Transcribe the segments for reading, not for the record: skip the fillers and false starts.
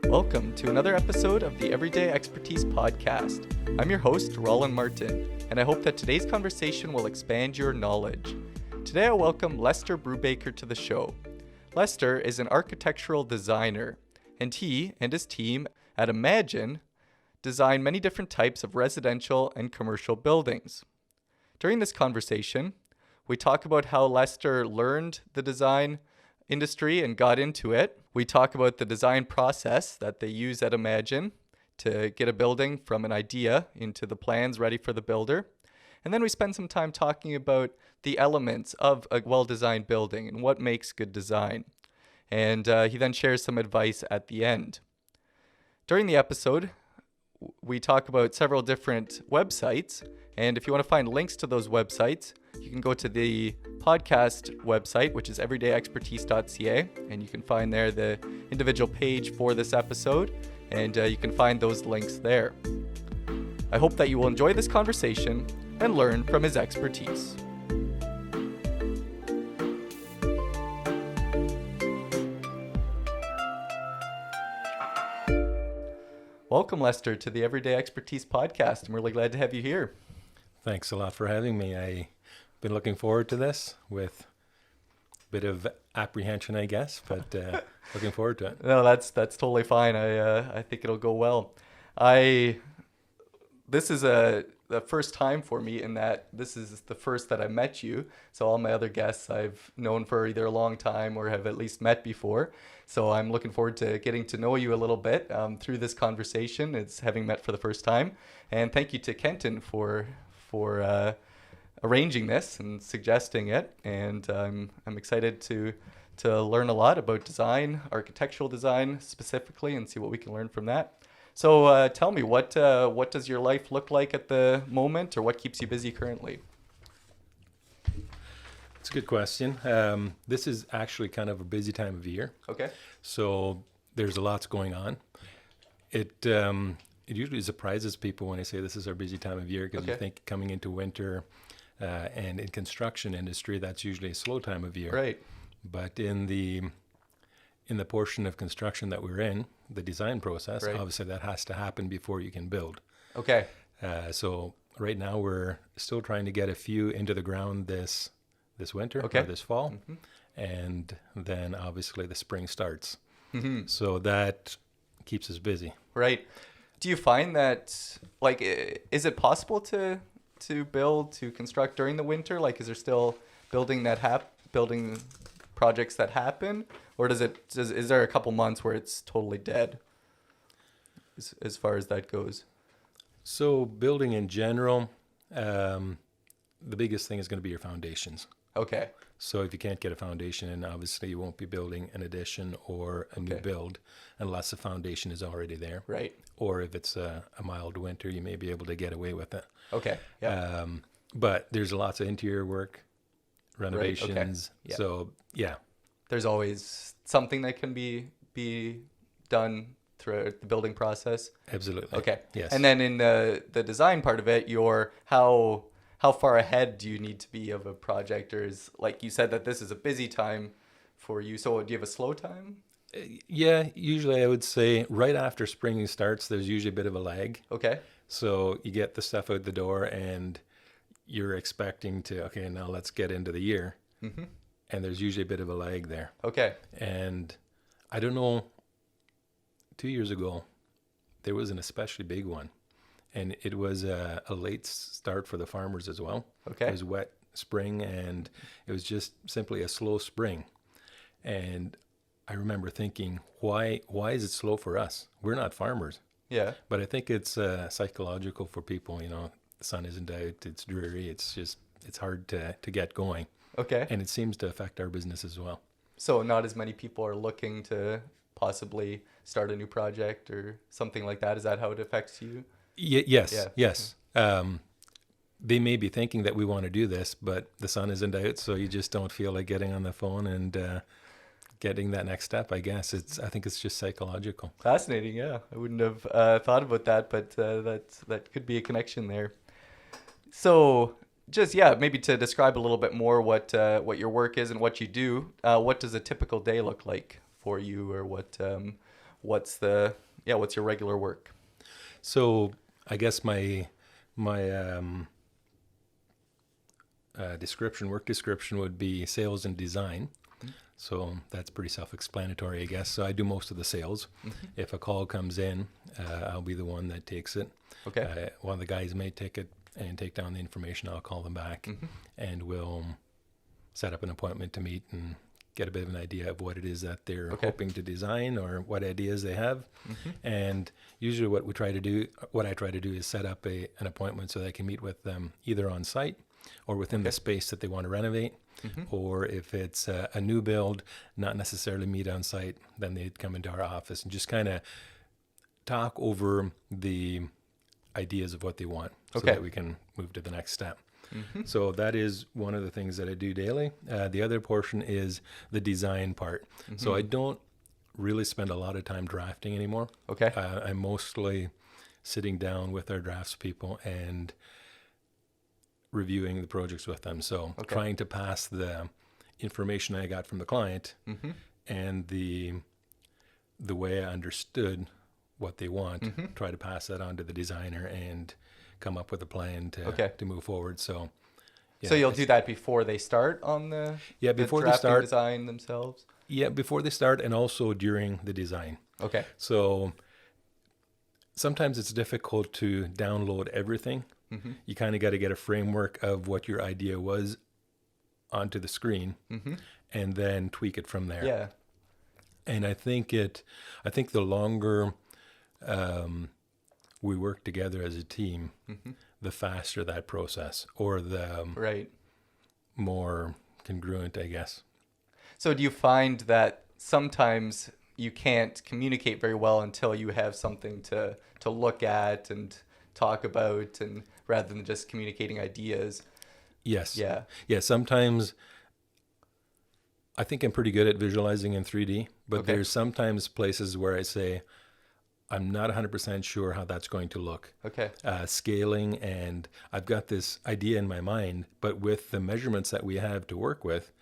Welcome to another episode of the Everyday Expertise Podcast. I'm your host, Roland Martin, and I hope that today's conversation will expand your knowledge. Today I welcome Lester Brubacher to the show. Lester is an architectural designer, and he and his team at Imagine design many different types of residential and commercial buildings. During this conversation, we talk about how Lester learned the design industry and got into it. We talk about the design process that they use at Imagine to get a building from an idea into the plans ready for the builder. And then we spend some time talking about the elements of a well-designed building and what makes good design. And he then shares some advice at the end. During the episode, we talk about several different websites. And if you want to find links to those websites, you can go to the podcast website, which is everydayexpertise.ca, and you can find there the individual page for this episode, and you can find those links there. I hope that you will enjoy this conversation and learn from his expertise. Welcome, Lester, to the Everyday Expertise Podcast. I'm really glad to have you here. Thanks a lot for having me. I've been looking forward to this with a bit of apprehension, I guess, but looking forward to it. No, that's totally fine. I think it'll go well. This is the first time for me in that this is the first that I met you. So all my other guests I've known for either a long time or have at least met before. So I'm looking forward to getting to know you a little bit through this conversation. It's having met for the first time. And thank you to Kenton for arranging this and suggesting it. And I'm excited to learn a lot about design, architectural design specifically, and see what we can learn from that. So tell me, what does your life look like at the moment, or what keeps you busy currently? It's a good question. This is actually kind of a busy time of year. Okay. So there's a lot going on. It usually surprises people when I say this is our busy time of year, because you think coming into winter and in construction industry, that's usually a slow time of year. Right. But in the portion of construction that we're in, the design process, obviously that has to happen before you can build. Okay. So right now we're still trying to get a few into the ground this winter or this fall. Mm-hmm. And then obviously the spring starts. Mm-hmm. So that keeps us busy. Right. Do you find that, like, is it possible to construct during the winter? Like, is there still building projects that happen, or is there a couple months where it's totally dead as far as that goes? So building in general, the biggest thing is going to be your foundations. Okay. So if you can't get a foundation in, obviously you won't be building an addition or a new build unless the foundation is already there. Right. Or if it's a mild winter, you may be able to get away with it. Okay. Yeah. But there's lots of interior work, renovations. Right. Okay. Yeah. So yeah. There's always something that can be done throughout the building process. Absolutely. Okay. Yes. And then in the design part of it, how far ahead do you need to be of a project, or is, like you said, that this is a busy time for you? So do you have a slow time? Yeah, usually I would say right after spring starts, there's usually a bit of a lag. Okay. So you get the stuff out the door and you're expecting to, okay, now let's get into the year. Mm-hmm. And there's usually a bit of a lag there. Okay. And I don't know, 2 years ago, there was an especially big one. And it was a late start for the farmers as well. Okay. It was wet spring, and it was just simply a slow spring. And I remember thinking, why is it slow for us? We're not farmers. Yeah. But I think it's psychological for people. You know, the sun isn't out, it's dreary, it's hard to get going. Okay. And it seems to affect our business as well. So not as many people are looking to possibly start a new project or something like that. Is that how it affects you? Yes. Yeah. Yes. They may be thinking that we want to do this, but the sun isn't out, so you just don't feel like getting on the phone and getting that next step. I guess I think it's just psychological. Fascinating. Yeah, I wouldn't have thought about that, but that could be a connection there. So just maybe to describe a little bit more what your work is and what you do. What does a typical day look like for you, or what's your regular work? So I guess my work description would be sales and design. So that's pretty self-explanatory, I guess. So I do most of the sales. If a call comes in, I'll be the one that takes it. Okay. One of the guys may take it and take down the information. I'll call them back and we'll set up an appointment to meet and get a bit of an idea of what it is that they're hoping to design or what ideas they have. And usually what I try to do is set up an appointment so that I can meet with them either on site or within the space that they want to renovate. Or if it's a new build, not necessarily meet on site, then they'd come into our office and just kind of talk over the ideas of what they want so that we can move to the next step. So that is one of the things that I do daily. The other portion is the design part. So I don't really spend a lot of time drafting anymore. Okay. I'm mostly sitting down with our draftspeople and reviewing the projects with them. So trying to pass the information I got from the client and the way I understood what they want, try to pass that on to the designer and come up with a plan to move forward. So so you'll do that before they start on the before they start design themselves? Yeah, before they start and also during the design. Okay. So sometimes it's difficult to download everything. You kind of got to get a framework of what your idea was onto the screen and then tweak it from there. Yeah. And I think the longer we work together as a team, the faster that process, or the more congruent, I guess. So do you find that sometimes you can't communicate very well until you have something to look at and talk about, and rather than just communicating ideas? Yes. Yeah. Yeah. Sometimes I think I'm pretty good at visualizing in 3D, but there's sometimes places where I say, I'm not 100% sure how that's going to look. Okay. Scaling, and I've got this idea in my mind, but with the measurements that we have to work with,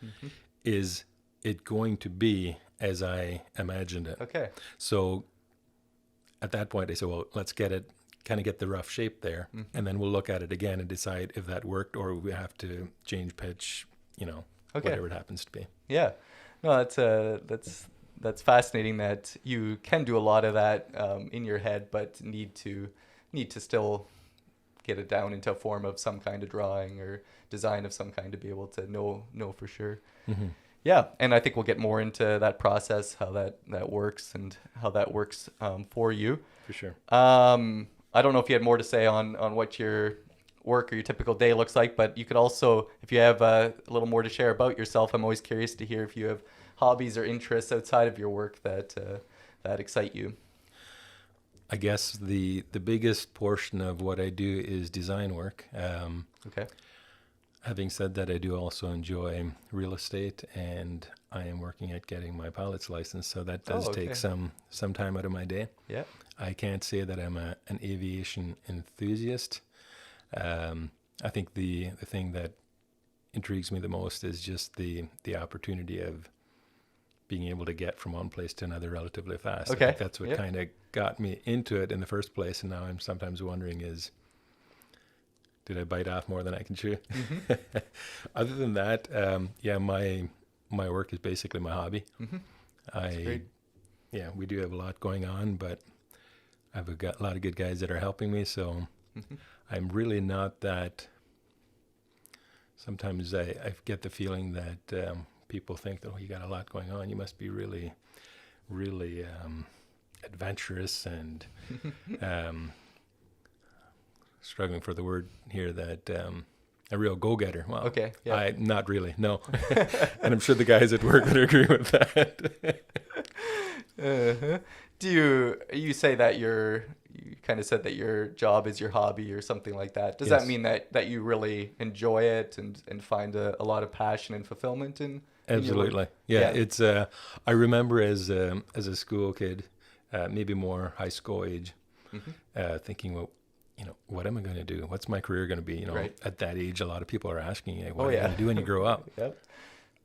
is it going to be as I imagined it? Okay. So at that point, I say, well, let's get the rough shape there, and then we'll look at it again and decide if that worked or we have to change pitch, whatever it happens to be. Yeah. No, that's fascinating that you can do a lot of that in your head, but need to still get it down into a form of some kind of drawing or design of some kind to be able to know for sure. Yeah, and I think we'll get more into that process, how that works and how that works for you. For sure. I don't know if you had more to say on what your work or your typical day looks like, but you could also, if you have a little more to share about yourself, I'm always curious to hear if you have hobbies or interests outside of your work that excite you. I guess the biggest portion of what I do is design work. Okay. Having said that, I do also enjoy real estate, and I am working at getting my pilot's license, so that does take some time out of my day. Yeah. I can't say that I'm an aviation enthusiast. I think the thing that intrigues me the most is just the opportunity of being able to get from one place to another relatively fast. Okay. I think that's what kind of got me into it in the first place, and now I'm sometimes wondering did I bite off more than I can chew? Other than that, my work is basically my hobby. That's great. Yeah, we do have a lot going on, but I've got a lot of good guys that are helping me, so I'm really not that. Sometimes I get the feeling that people think that, you got a lot going on. You must be really, really adventurous and struggling for the word here, that a real go-getter. Well, not really, no. And I'm sure the guys at work would agree with that. Do you say that you kind of said that your job is your hobby or something like that? Does that mean that you really enjoy it and find a lot of passion and fulfillment in Absolutely. Yeah. It's I remember as a school kid, maybe more high school age, thinking, well, what am I going to do? What's my career going to be? At that age, a lot of people are asking, what are you going to do when you grow up?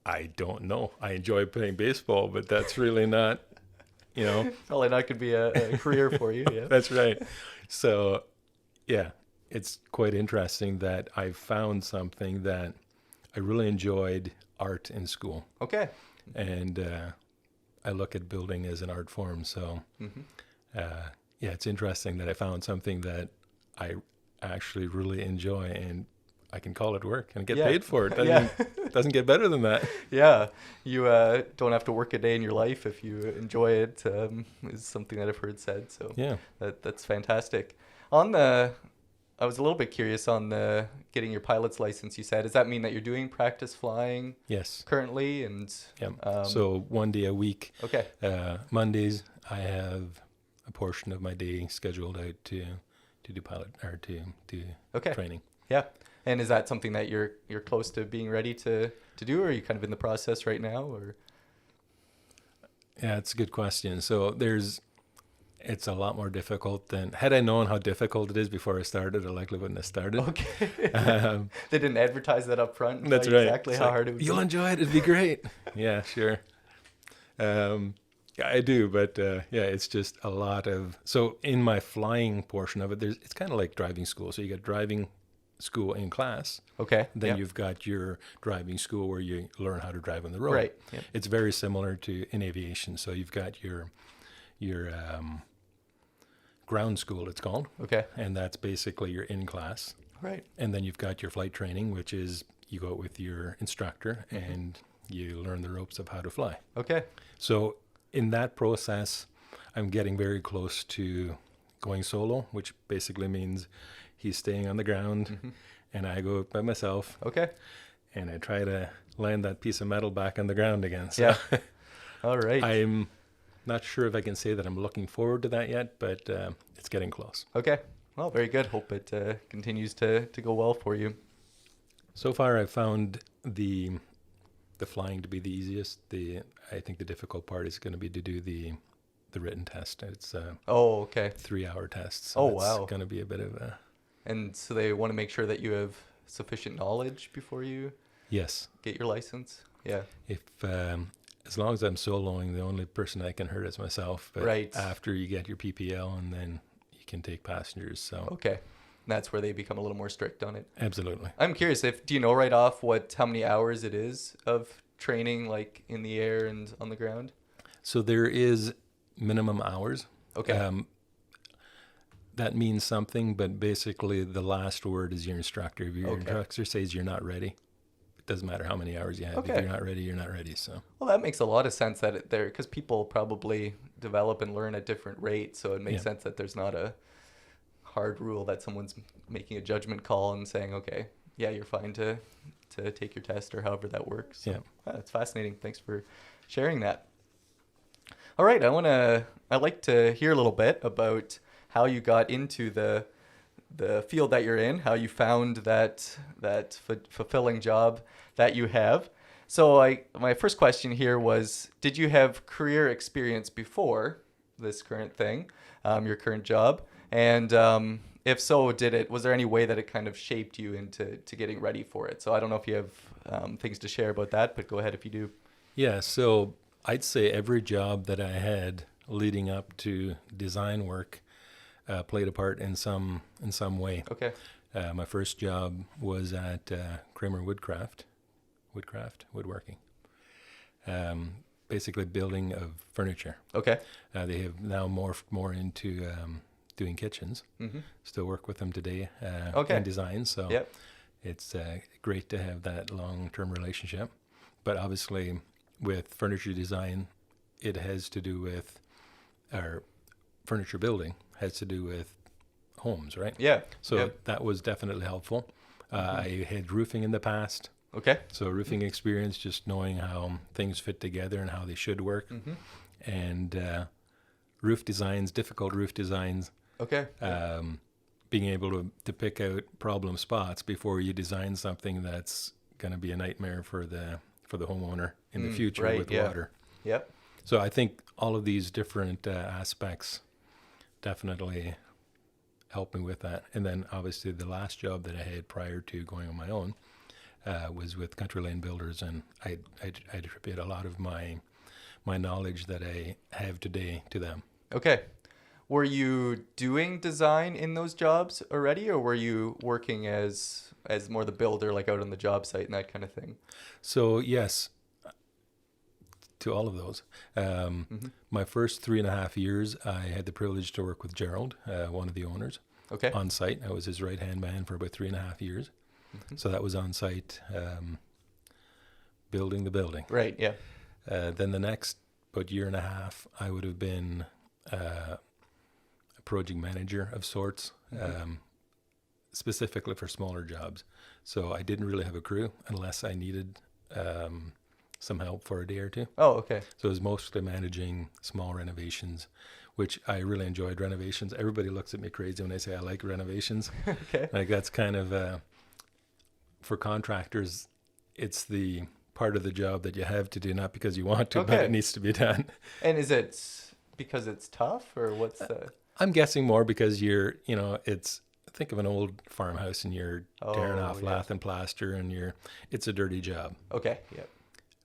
I don't know. I enjoy playing baseball, but that's really not you know. Probably not could be a career for you. Yeah. That's right. So, yeah, it's quite interesting that I found something that I really enjoyed art in school. Okay. And I look at building as an art form. So, yeah, it's interesting that I found something that I actually really enjoy and I can call it work and get paid for it. I mean, it doesn't get better than that. Yeah. You don't have to work a day in your life if you enjoy it, is something that I've heard said. So yeah, that's fantastic. I was a little bit curious on the getting your pilot's license. You said, does that mean that you're doing practice flying? Yes. Currently, and so 1 day a week. Okay. Mondays I have a portion of my day scheduled out to do pilot or to do training. Yeah. And is that something that you're close to being ready to do, or are you kind of in the process right now? Or yeah, it's a good question. So it's a lot more difficult than, had I known how difficult it is before I started, I likely wouldn't have started. Okay. They didn't advertise that up front. That's right. Exactly how hard it would be. You'll enjoy it. It'd be great. Yeah, sure. Yeah, I do, but yeah, it's just a lot of, so in my flying portion of it, it's kind of like driving school. So you got driving school in class. Okay. Then you've got your driving school where you learn how to drive on the road. Right. Yep. It's very similar to in aviation. So you've got your ground school, it's called. Okay. And that's basically your in class. Right. And then you've got your flight training, which is you go out with your instructor and you learn the ropes of how to fly. Okay. So in that process, I'm getting very close to going solo, which basically means he's staying on the ground and I go by myself. Okay. And I try to land that piece of metal back on the ground again. So yeah. All right. I'm not sure if I can say that I'm looking forward to that yet, but it's getting close. Okay. Well, very good. Hope it continues to go well for you. So far, I've found the flying to be the easiest. I think the difficult part is going to be to do the written test. It's 3-hour test. So it's going to be a bit of a. And so they want to make sure that you have sufficient knowledge before you get your license. Yeah. If as long as I'm soloing, the only person I can hurt is myself. But after you get your PPL, and then you can take passengers. So okay. That's where they become a little more strict on it. Absolutely. I'm curious, do you know right off how many hours it is of training, like in the air and on the ground? So there is minimum hours. Okay. That means something, but basically the last word is your instructor. If your instructor says you're not ready, it doesn't matter how many hours you have. Okay. If you're not ready, you're not ready. So. Well, that makes a lot of sense because people probably develop and learn at different rates. So it makes sense that there's not a hard rule that someone's making a judgment call and saying, okay, yeah, you're fine to take your test or however that works. So, that's fascinating. Thanks for sharing that. All right. I'd like to hear a little bit about how you got into the field that you're in, how you found that fulfilling job that you have. So my first question here was, did you have career experience before this current thing, your current job? And if so, was there any way that it kind of shaped you into getting ready for it? So I don't know if you have things to share about that, but go ahead if you do. Yeah, so I'd say every job that I had leading up to design work played a part in some way. Okay. My first job was at Kramer Woodworking. Basically building of furniture. Okay. They have now morphed more into doing kitchens. Still work with them today in design. So it's great to have that long-term relationship. But obviously with furniture design, it has to do with, or furniture building has to do with homes, right? Yeah. So that was definitely helpful. I had roofing in the past. Okay. So roofing experience, just knowing how things fit together and how they should work. And difficult roof designs. Okay. Being able to pick out problem spots before you design something that's going to be a nightmare for the homeowner in the future with water. Yep. So I think all of these different aspects definitely helped me with that. And then obviously the last job that I had prior to going on my own was with Country Lane Builders, and I attribute a lot of my my knowledge that I have today to them. Okay. Were you doing design in those jobs already, or were you working as more the builder, like out on the job site and that kind of thing? So yes, to all of those. My first 3.5 years, I had the privilege to work with Gerald, one of the owners, on site. I was his right-hand man for about 3.5 years. So that was on site, building the building. Right, yeah. Then the next about year and a half, I would have been a project manager of sorts, specifically for smaller jobs. So I didn't really have a crew unless I needed some help for a day or two. Oh, okay. So it was mostly managing small renovations, which I really enjoyed. Renovations. Everybody looks at me crazy when I say I like renovations. Okay. Like that's kind of, for contractors, it's the part of the job that you have to do, not because you want to, but it needs to be done. And is it because it's tough, or what's the... I'm guessing more because think of an old farmhouse and you're tearing off lath and plaster and it's a dirty job. Okay, yeah.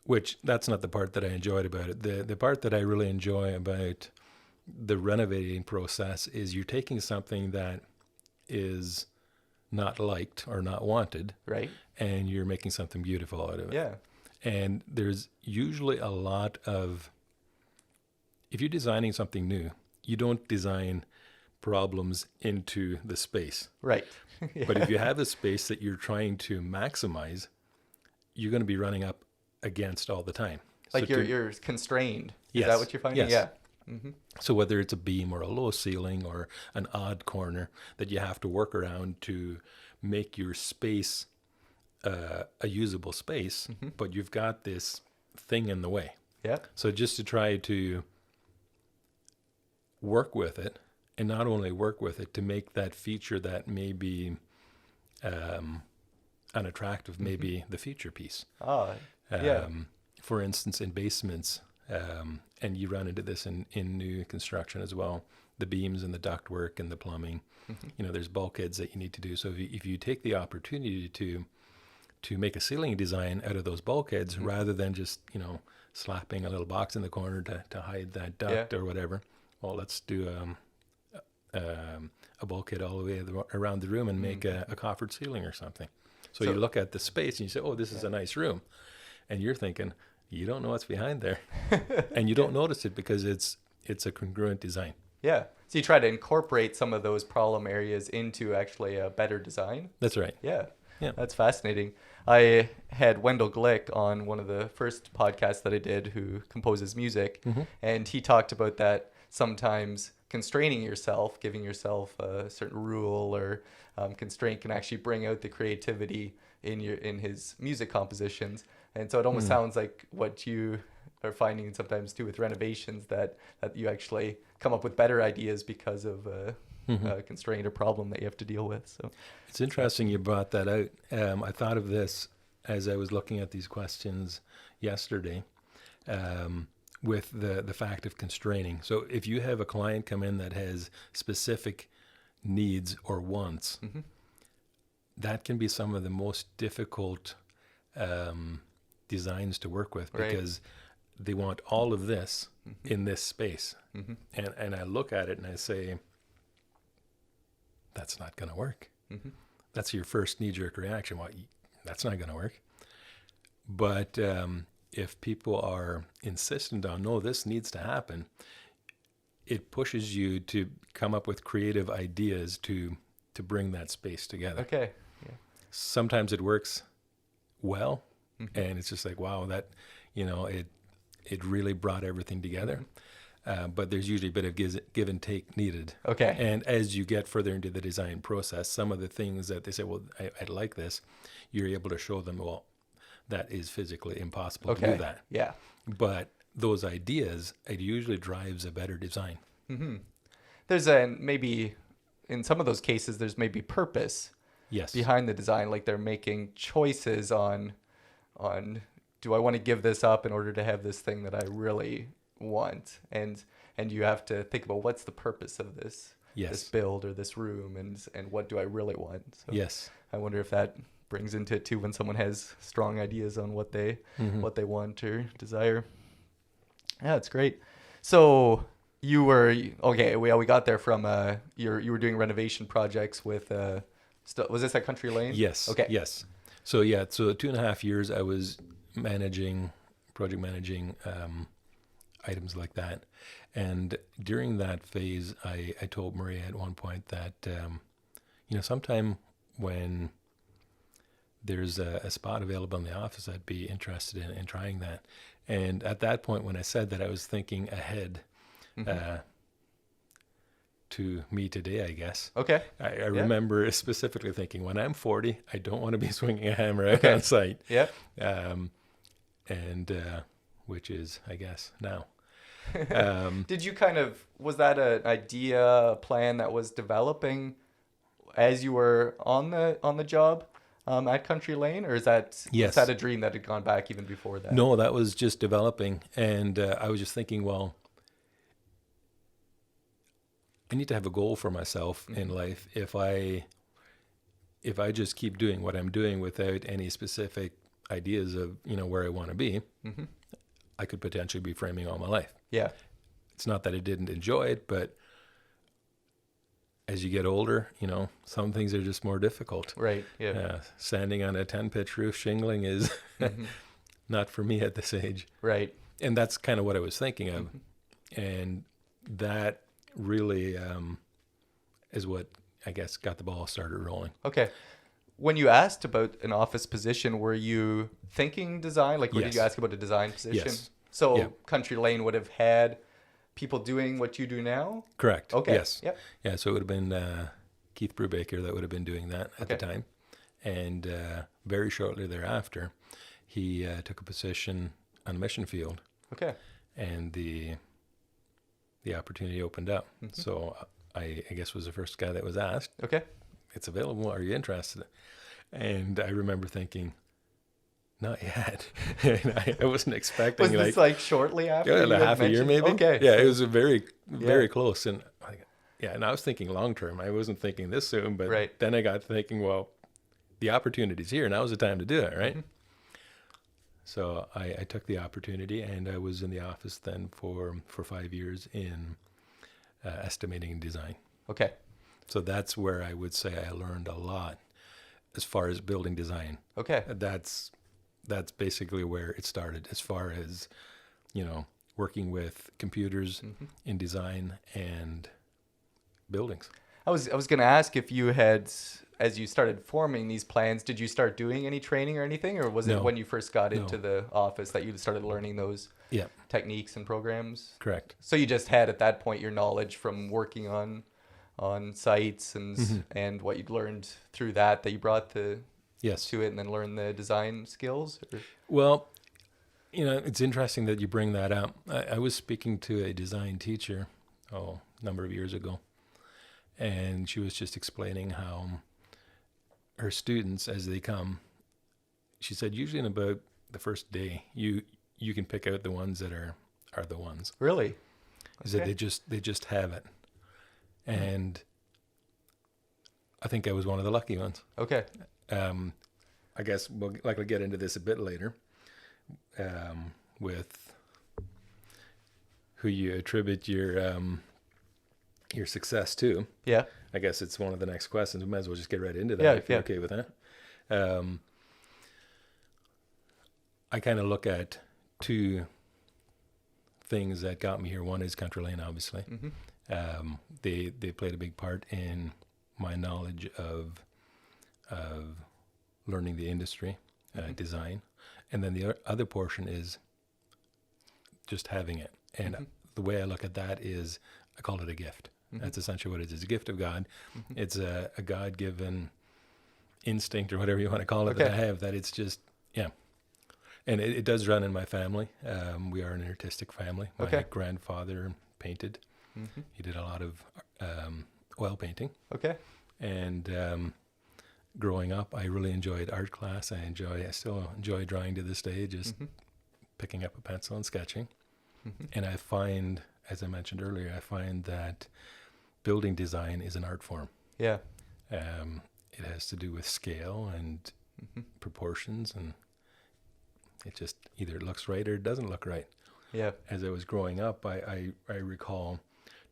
Which that's not the part that I enjoyed about it. The part that I really enjoy about the renovating process is you're taking something that is not liked or not wanted, right, and you're making something beautiful out of it. Yeah. And there's usually a lot of, if you're designing something new, you don't design problems into the space. Right. Yeah. But if you have a space that you're trying to maximize, you're going to be running up against all the time. Like so you're constrained. Yes. Is that what you're finding? Yes. Yeah. Mm-hmm. So whether it's a beam or a low ceiling or an odd corner that you have to work around to make your space a usable space, but you've got this thing in the way. Yeah. So just to try to work with it, and not only work with it, to make that feature that may be unattractive, maybe the feature piece. Oh, yeah. For instance, in basements, and you run into this in new construction as well, the beams and the ductwork and the plumbing, there's bulkheads that you need to do. So if you take the opportunity to make a ceiling design out of those bulkheads, rather than just, slapping a little box in the corner to hide that duct or whatever, well, let's do a bulkhead all the way around the room and make a coffered ceiling or something. So you look at the space and you say, oh, this is a nice room. And you're thinking, you don't know what's behind there. And you don't notice it because it's a congruent design. Yeah. So you try to incorporate some of those problem areas into actually a better design. That's right. Yeah. Yeah. That's fascinating. I had Wendell Glick on one of the first podcasts that I did, who composes music. And he talked about that sometimes constraining yourself, giving yourself a certain rule or constraint can actually bring out the creativity in his music compositions. And so it almost sounds like what you are finding sometimes too with renovations, that you actually come up with better ideas because of a constraint or problem that you have to deal with. So it's interesting you brought that out. I thought of this as I was looking at these questions yesterday, with the fact of constraining. So if you have a client come in that has specific needs or wants, that can be some of the most difficult designs to work with, because they want all of this in this space. And I look at it and I say, that's not going to work. That's your first knee-jerk reaction. Well, that's not going to work. But if people are insistent on, no, this needs to happen, it pushes you to come up with creative ideas to bring that space together. Okay. Yeah. Sometimes it works well, and it's just like, wow, that, it really brought everything together. But there's usually a bit of give and take needed. Okay. And as you get further into the design process, some of the things that they say, well, I'd like this, you're able to show them, well, that is physically impossible to do that. Yeah. But those ideas, it usually drives a better design. There's maybe in some of those cases, there's maybe purpose behind the design. Like they're making choices on do I want to give this up in order to have this thing that I really want? And you have to think about what's the purpose of this build or this room, and what do I really want? So I wonder if that brings into it too when someone has strong ideas on what they want or desire. Yeah, that's great. So you were okay. We got there from you were doing renovation projects with was this at Country Lane? Yes. Okay. Yes. So yeah, so 2.5 years I was project managing items like that. And during that phase, I told Maria at one point that, sometime when there's a spot available in the office, I'd be interested in trying that. And at that point, when I said that, I was thinking ahead to me today, I guess. Okay. I remember specifically thinking, when I'm 40, I don't want to be swinging a hammer out on site. Yeah. Which is, I guess, now. Did you was that an idea, a plan that was developing as you were on the job at Country Lane, or was that a dream that had gone back even before that? No, that was just developing, and I was just thinking, well, I need to have a goal for myself in life. If I just keep doing what I'm doing without any specific ideas of where I want to be, I could potentially be framing all my life. Yeah. It's not that I didn't enjoy it, but as you get older, some things are just more difficult. Right. Yeah. Standing on a 10-pitch roof shingling is not for me at this age. Right. And that's kind of what I was thinking of. And that really is what, I guess, got the ball started rolling. Okay. When you asked about an office position, were you thinking design? Like, did you ask about a design position? Yes. So Country Lane would have had people doing what you do now? Correct. Okay. Yes. Yep. Yeah, so it would have been Keith Brubacher that would have been doing that at the time. And very shortly thereafter, he took a position on the mission field. Okay. And the opportunity opened up. So I guess was the first guy that was asked. Okay. It's available. Are you interested? And I remember thinking, not yet. I wasn't expecting. Was this shortly after? Yeah, half a year maybe. Okay. Yeah, it was very close. And and I was thinking long term. I wasn't thinking this soon, but then I got thinking, well, the opportunity's here. Now's the time to do it, right? So I took the opportunity, and I was in the office then for 5 years in estimating and design. Okay. So that's where I would say I learned a lot as far as building design. Okay. That's basically where it started, as far as, working with computers in design and buildings. I was going to ask if you had, as you started forming these plans, did you start doing any training or anything, or was it when you first got into the office that you started learning those techniques and programs? Correct. So you just had at that point your knowledge from working on sites and what you'd learned through that you brought to it, and then learn the design skills? Or? Well, it's interesting that you bring that up. I was speaking to a design teacher a number of years ago, and she was just explaining how her students, as they come, she said usually in about the first day you can pick out the ones that are the ones. Really? Is that they just have it. And I think I was one of the lucky ones. Okay. I guess we'll likely get into this a bit later, with who you attribute your success to. Yeah. I guess it's one of the next questions. We might as well just get right into that if you're okay with that. I kind of look at two things that got me here. One is Country Lane, obviously. They played a big part in my knowledge of learning the industry, design, and then the other portion is just having it. And the way I look at that is, I call it a gift. That's essentially what it is. It's a gift of God. It's a God-given instinct, or whatever you want to call it, that I have. That it's just and it does run in my family. We are an artistic family. My grandfather painted. He did a lot of oil painting. And growing up, I really enjoyed art class. I still enjoy drawing to this day, just picking up a pencil and sketching. And I find, as I mentioned earlier, that building design is an art form. Yeah. It has to do with scale and proportions, and it just either looks right or it doesn't look right. as I was growing up, I recall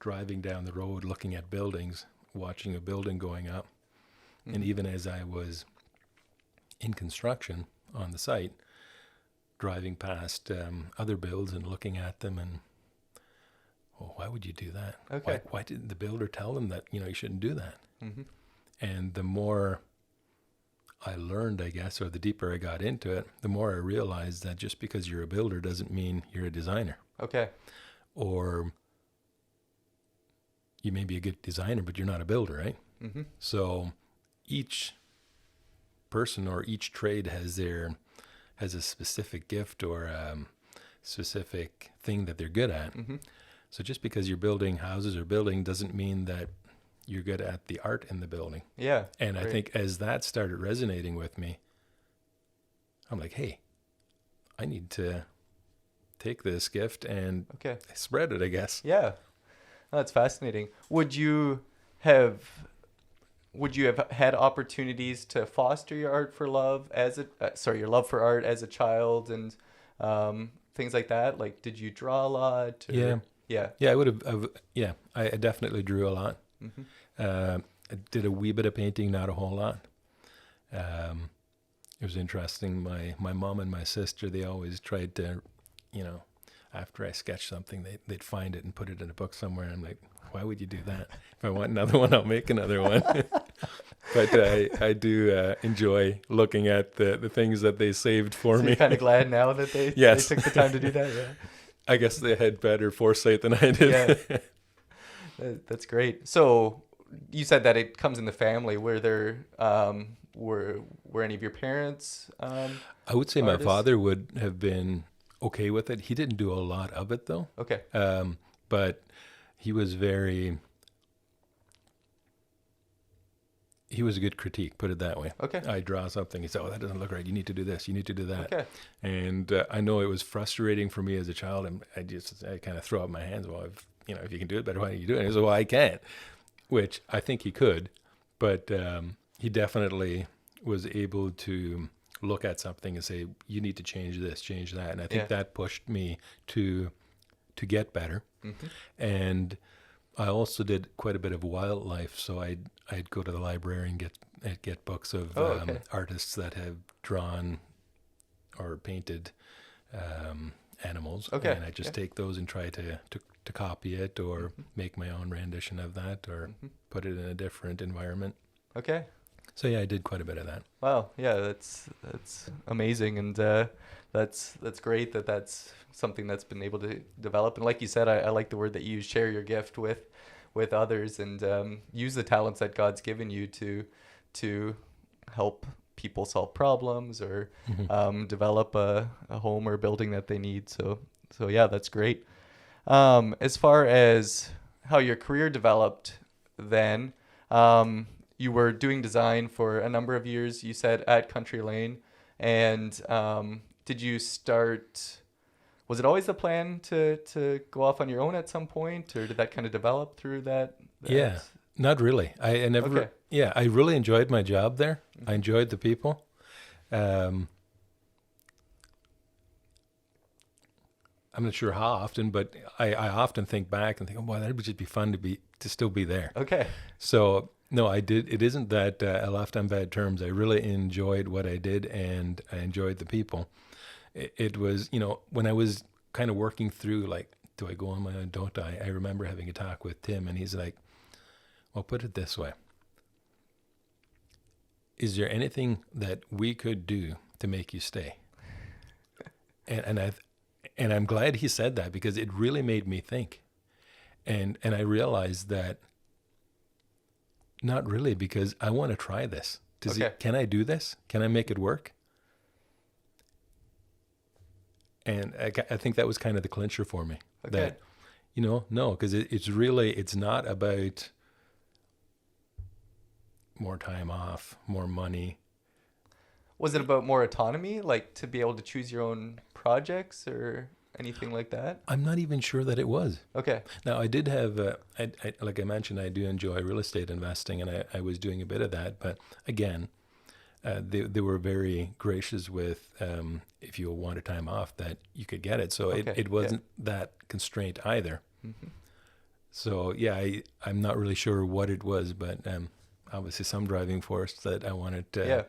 driving down the road, looking at buildings, watching a building going up. Mm-hmm. And even as I was in construction on the site, driving past other builds and looking at them and, why would you do that? Okay. Why didn't the builder tell them that, you shouldn't do that? Mm-hmm. And the more I learned, I guess, or the deeper I got into it, the more I realized that just because you're a builder doesn't mean you're a designer. Okay. Or you may be a good designer, but you're not a builder, right? Mm-hmm. So each person or each trade has a specific gift or specific thing that they're good at. Mm-hmm. So just because you're building houses or building doesn't mean that you're good at the art in the building. Yeah. And great. I think as that started resonating with me, I'm like, hey, I need to take this gift and spread it, I guess. Yeah. That's fascinating. Would you have had opportunities to foster your art for love your love for art as a child and things like that? Like, did you draw a lot? Or? Yeah, I would have. I definitely drew a lot. Mm-hmm. I did a wee bit of painting, not a whole lot. It was interesting. My mom and my sister, they always tried to, after I sketched something, they'd find it and put it in a book somewhere. I'm like, why would you do that? If I want another one, I'll make another one. But I do enjoy looking at the things that they saved for me. You're kind of glad now that they took the time to do that. Yeah. I guess they had better foresight than I did. Yeah. That's great. So you said that it comes in the family. Were there were any of your parents I would say artists? My father would have been okay with it. He didn't do a lot of it though. Okay. But he was a good critique, put it that way. Okay. I draw something, he said, that doesn't look right. You need to do this. You need to do that. Okay. And I know it was frustrating for me as a child, and I kind of throw up my hands. Well, if you can do it better, why don't you do it? And he said, well, I can't, which I think he could, but he definitely was able to look at something and say, you need to change this, change that. And I think that pushed me to get better. Mm-hmm. And I also did quite a bit of wildlife, so I'd go to the library and get books of artists that have drawn or painted animals. Okay. And I just take those and try to copy it or make my own rendition of that or put it in a different environment. Okay. So yeah, I did quite a bit of that. Wow. Yeah, that's amazing, and that's great that that's something that's been able to develop. And like you said, I like the word that you use, share your gift with others, and use the talents that God's given you to help people solve problems or develop a home or building that they need. So yeah, that's great. As far as how your career developed then, you were doing design for a number of years, you said, at Country Lane. And did you start, was it always the plan to go off on your own at some point, or did that kind of develop through that? Yeah, not really. I never, I really enjoyed my job there. Mm-hmm. I enjoyed the people. I'm not sure how often, but I often think back and think, oh boy, that would just be fun to still be there. Okay. So no, I did. It isn't that I left on bad terms. I really enjoyed what I did, and I enjoyed the people. It was, when I was kind of working through, like, do I go on my own? Don't I? I remember having a talk with Tim, and he's like, well, put it this way. Is there anything that we could do to make you stay? And I'm glad he said that, because it really made me think. And I realized that not really, because I want to try this. Can I do this? Can I make it work? And I think that was kind of the clincher for me. Okay. That, no, because it's not about more time off, more money. Was it about more autonomy, like to be able to choose your own projects or anything like that? I'm not even sure that it was. Okay. Now, I did have, like I mentioned, I do enjoy real estate investing, and I was doing a bit of that. But again, they were very gracious with if you wanted time off that you could get it. So it wasn't that constraint either. Mm-hmm. So yeah, I'm not really sure what it was, but obviously some driving force that I wanted to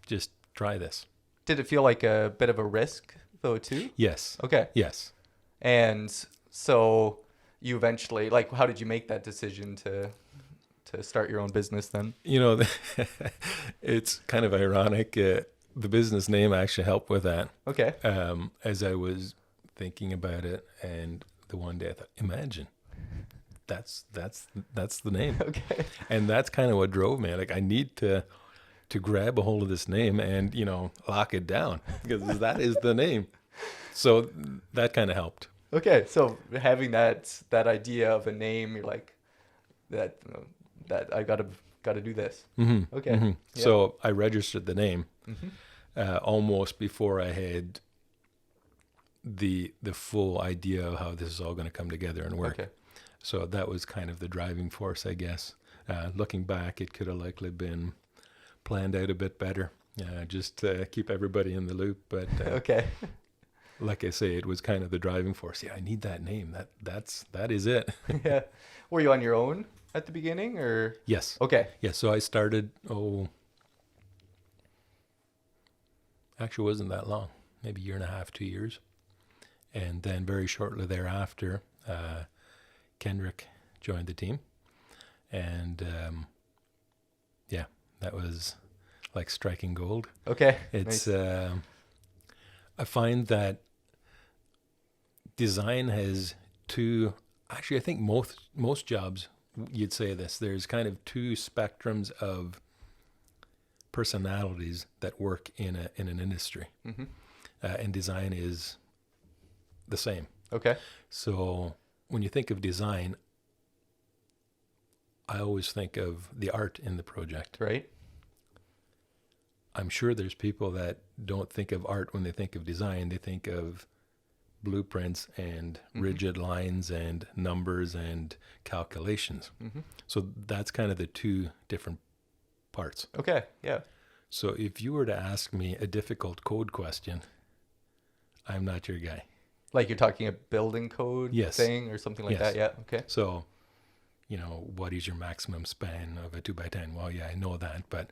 just try this. Did it feel like a bit of a risk though too? Yes. Okay. Yes. And so you eventually, like, how did you make that decision to start your own business then? You know, it's kind of ironic. The business name actually helped with that. Okay. As I was thinking about it, and the one day I thought, imagine. That's the name. Okay. And that's kind of what drove me. Like, I need to grab a hold of this name and, lock it down, because that is the name. So that kind of helped. Okay. So having that idea of a name, you're like, that I gotta do this. Mm-hmm. Okay. Mm-hmm. Yeah. So I registered the name Mm-hmm. Almost before I had the full idea of how this is all going to come together and work. Okay. So that was kind of the driving force, I guess. Looking back, it could have likely been planned out a bit better, just to keep everybody in the loop. But okay. Like I say, it was kind of the driving force. Yeah, I need that name. That is it. Yeah. Were you on your own at the beginning, or? Yes. Okay. Yeah. So I started. Actually, it wasn't that long. Maybe a year and a half, 2 years, and then very shortly thereafter, Kendrick joined the team, and that was like striking gold. Okay. It's nice. I find that design has two. Actually, I think most jobs you'd say this. There's kind of two spectrums of personalities that work in an industry, Mm-hmm. And design is the same. Okay. So when you think of design, I always think of the art in the project. Right. I'm sure there's people that don't think of art when they think of design. They think of blueprints and rigid lines and numbers and calculations. Mm-hmm. So that's kind of the two different parts. Okay. Yeah. So if you were to ask me a difficult code question, I'm not your guy. Like you're talking a building code thing or something like that? Yeah. Okay. So, what is your maximum span of a 2x10? Well, yeah, I know that, but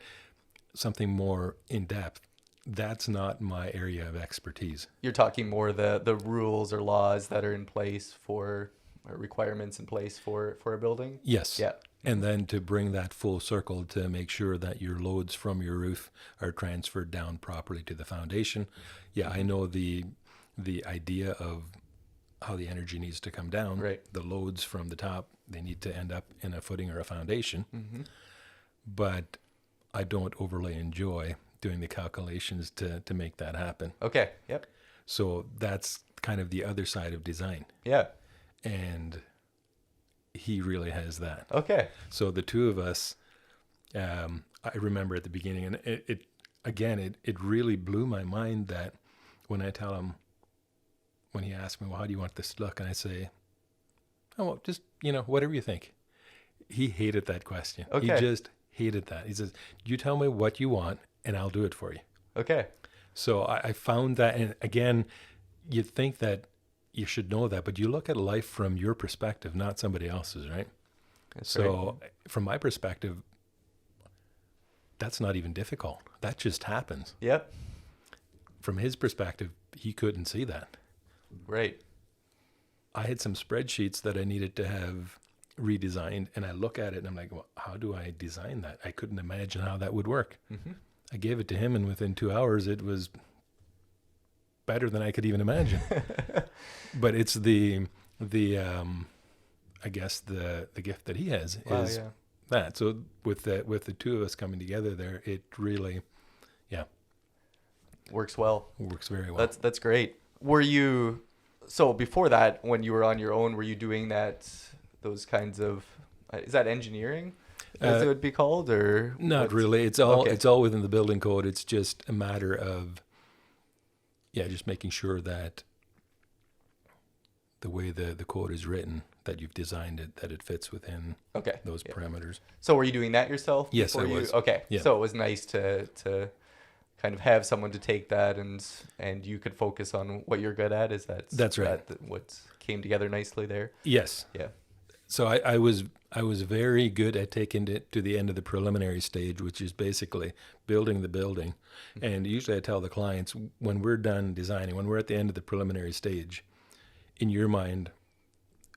something more in depth, that's not my area of expertise. You're talking more the rules or laws that are in place or requirements in place for a building? Yes. Yeah. And then to bring that full circle to make sure that your loads from your roof are transferred down properly to the foundation. Yeah, I know the idea of how the energy needs to come down. Right. The loads from the top, they need to end up in a footing or a foundation. Mm-hmm. But I don't overly enjoy doing the calculations to make that happen. Okay. Yep. So that's kind of the other side of design. Yeah. And he really has that. Okay. So the two of us, I remember at the beginning, and it really blew my mind that when I tell him, when he asked me, well, how do you want this to look? And I say, oh, well, just, whatever you think. He hated that question. Okay. He just hated that. He says, you tell me what you want and I'll do it for you. Okay. So I found that, and again, you'd think that you should know that, but you look at life from your perspective, not somebody else's, right? That's so right. From my perspective, that's not even difficult. That just happens. Yep. From his perspective, he couldn't see that. Right. I had some spreadsheets that I needed to have redesigned, and I look at it and I'm like, well, how do I design that? I couldn't imagine how that would work. Mm-hmm. I gave it to him, and within 2 hours, it was better than I could even imagine. But it's the I guess the gift that he has is that. So with the two of us coming together there, it really, works well. Works very well. That's great. Were you, so before that, when you were on your own, were you doing those kinds of, is that engineering, as it would be called, or? Not really. It's all within the building code. It's just a matter of, just making sure that the way the code is written that you've designed it, that it fits within those parameters. So were you doing that yourself? Yes, I was. Okay. Yeah. So it was nice to kind of have someone to take that and you could focus on what you're good at. That's right. What came together nicely there? Yes. Yeah. So I was very good at taking it to the end of the preliminary stage, which is basically building the building. Mm-hmm. And usually I tell the clients, when we're done designing, when we're at the end of the preliminary stage, in your mind,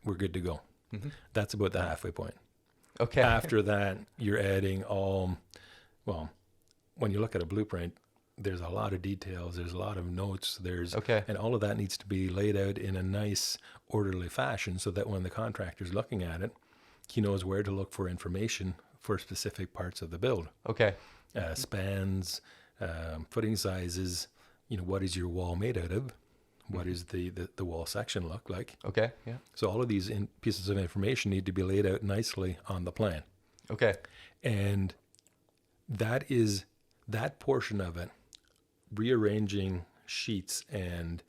we're good to go. Mm-hmm. That's about the halfway point. Okay. After that, you're adding when you look at a blueprint, there's a lot of details, there's a lot of notes, and all of that needs to be laid out in a nice, orderly fashion so that when the contractor's looking at it, he knows where to look for information for specific parts of the build. Okay. Spans, footing sizes, what is your wall made out of? What is the wall section look like? Okay, yeah. So all of these pieces of information need to be laid out nicely on the plan. Okay. And that portion of it, rearranging sheets and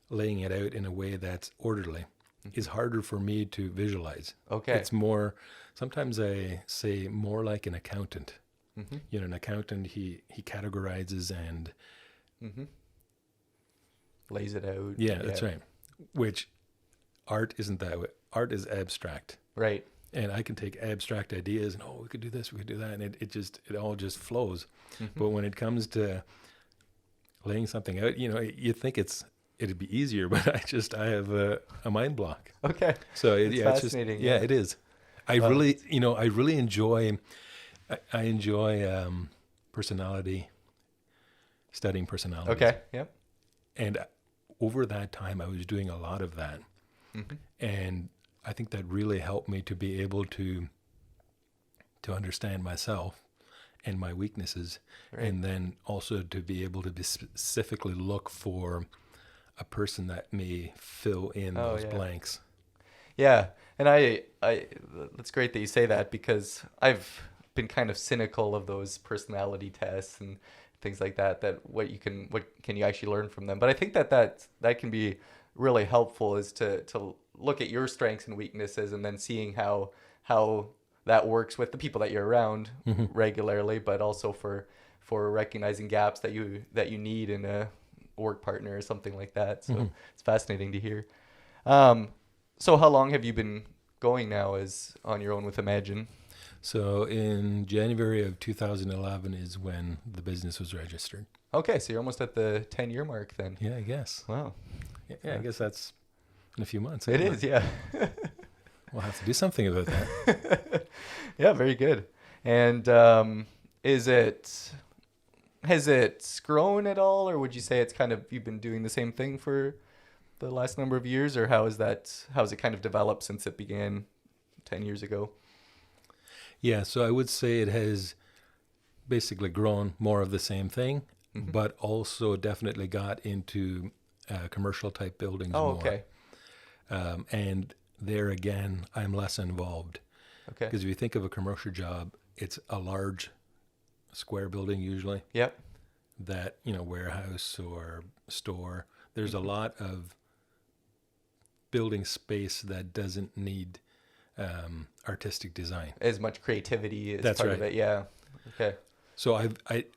laying it out in a way that's orderly, is harder for me to visualize. Okay. It's more, sometimes I say more like an accountant. Mm-hmm. An accountant, he categorizes and lays it out. Yeah, that's right. Which art isn't that way. Art is abstract. Right. And I can take abstract ideas and, we could do this, we could do that. And it all just flows. Mm-hmm. But when it comes to laying something out, you think it'd be easier, but I have a mind block. Okay. So it's fascinating. It is. I really enjoy personality, studying personality. Okay. Yep. And over that time, I was doing a lot of that. Mm-hmm. And I think that really helped me to be able to understand myself and my weaknesses, right. And then also to be able to specifically look for a person that may fill in those blanks. Yeah, and I it's great that you say that, because I've been kind of cynical of those personality tests and things like that. That what can you actually learn from them? But I think that can be really helpful, is to look at your strengths and weaknesses, and then seeing how that works with the people that you're around regularly, but also for recognizing gaps that you need in a work partner or something like that. So it's fascinating to hear. So how long have you been going now as on your own with Imagine? So in January of 2011 is when the business was registered. Okay, so you're almost at the 10-year mark then. Yeah, I guess. Wow. Yeah, I guess that's in a few months. It is, yeah. We'll have to do something about that. Yeah, very good. And has it grown at all, or would you say it's kind of, you've been doing the same thing for the last number of years, or how's it kind of developed since it began 10 years ago? Yeah, so I would say it has basically grown more of the same thing, but also definitely got into commercial type buildings more. Okay. And there again, I'm less involved. Okay. Because if you think of a commercial job, it's a large square building usually. Yep. That, warehouse or store. There's a lot of building space that doesn't need artistic design. As much creativity as That's part right. of it, yeah. Okay. So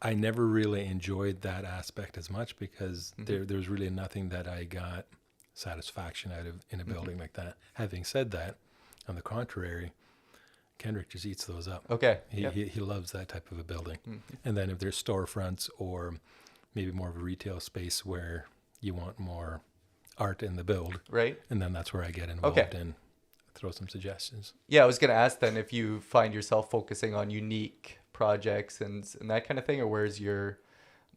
I never really enjoyed that aspect as much, because there's really nothing that I got satisfaction out of in a building like that. Having said that, on the contrary, Kendrick just eats those up. Okay. He loves that type of a building. And then if there's storefronts or maybe more of a retail space where you want more art in the build, right? And then that's where I get involved and throw some suggestions. Yeah, I was going to ask then if you find yourself focusing on unique projects and that kind of thing, or where's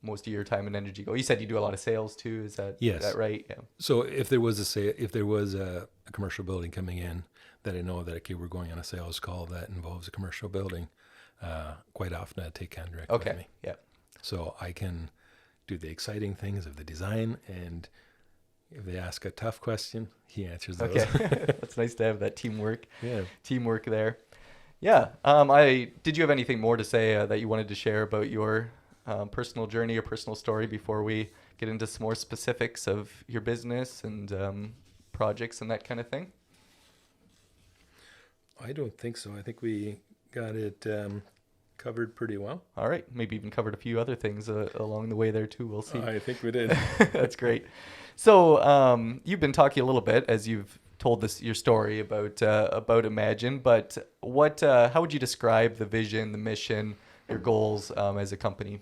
most of your time and energy go? You said you do a lot of sales too. Is that right? Yeah. So if there was a commercial building coming in that I know that, okay, we're going on a sales call that involves a commercial building, quite often I take Kendrick with me. Yeah. So I can do the exciting things of the design, and if they ask a tough question, he answers those. Okay. That's nice to have that teamwork. Yeah. Teamwork there. Yeah. Did you have anything more to say that you wanted to share about your personal journey or personal story before we get into some more specifics of your business and projects and that kind of thing? I don't think so. I think we got it covered pretty well. All right. Maybe even covered a few other things along the way there too. We'll see. I think we did. That's great. So you've been talking a little bit as you've told your story about Imagine, but how would you describe the vision, the mission, your goals as a company?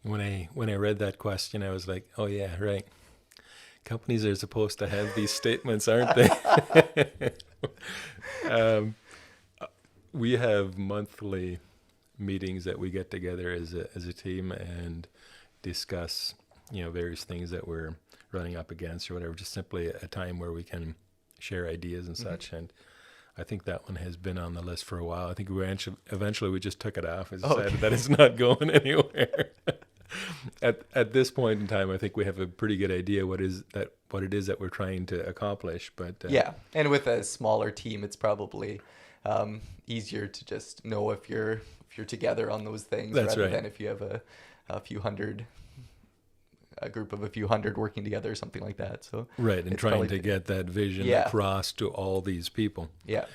When I read that question, I was like, oh yeah, right. Companies are supposed to have these statements, aren't they? We have monthly meetings that we get together as a team and discuss, various things that we're running up against or whatever, just simply a time where we can share ideas and such. And I think that one has been on the list for a while. I think eventually we just took it off and decided that it's not going anywhere. At this point in time, I think we have a pretty good idea what it is that we're trying to accomplish. But yeah, and with a smaller team, it's probably easier to just know if you're together on those things rather than if you have a group of a few hundred working together or something like that. So right, and trying to get that vision across to all these people. Yeah,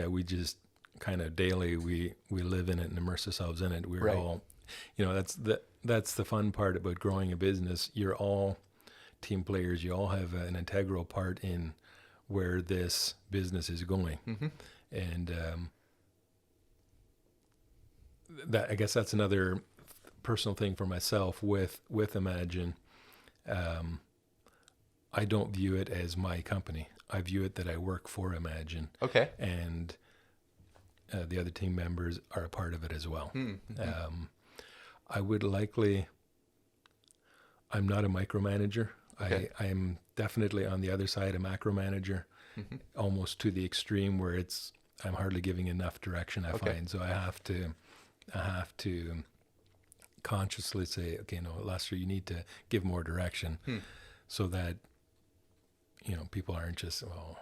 we just kind of daily we live in it and immerse ourselves in it. We're all, that's the fun part about growing a business. You're all team players. You all have an integral part in where this business is going. And that, I guess that's another personal thing for myself with Imagine. I don't view it as my company. I view it that I work for Imagine. Okay. And the other team members are a part of it as well. I'm not a micromanager. Okay. I am definitely on the other side, a macromanager, almost to the extreme where I'm hardly giving enough direction, I find. So I have to consciously say, okay, no, Lester, you need to give more direction so that, people aren't just, well,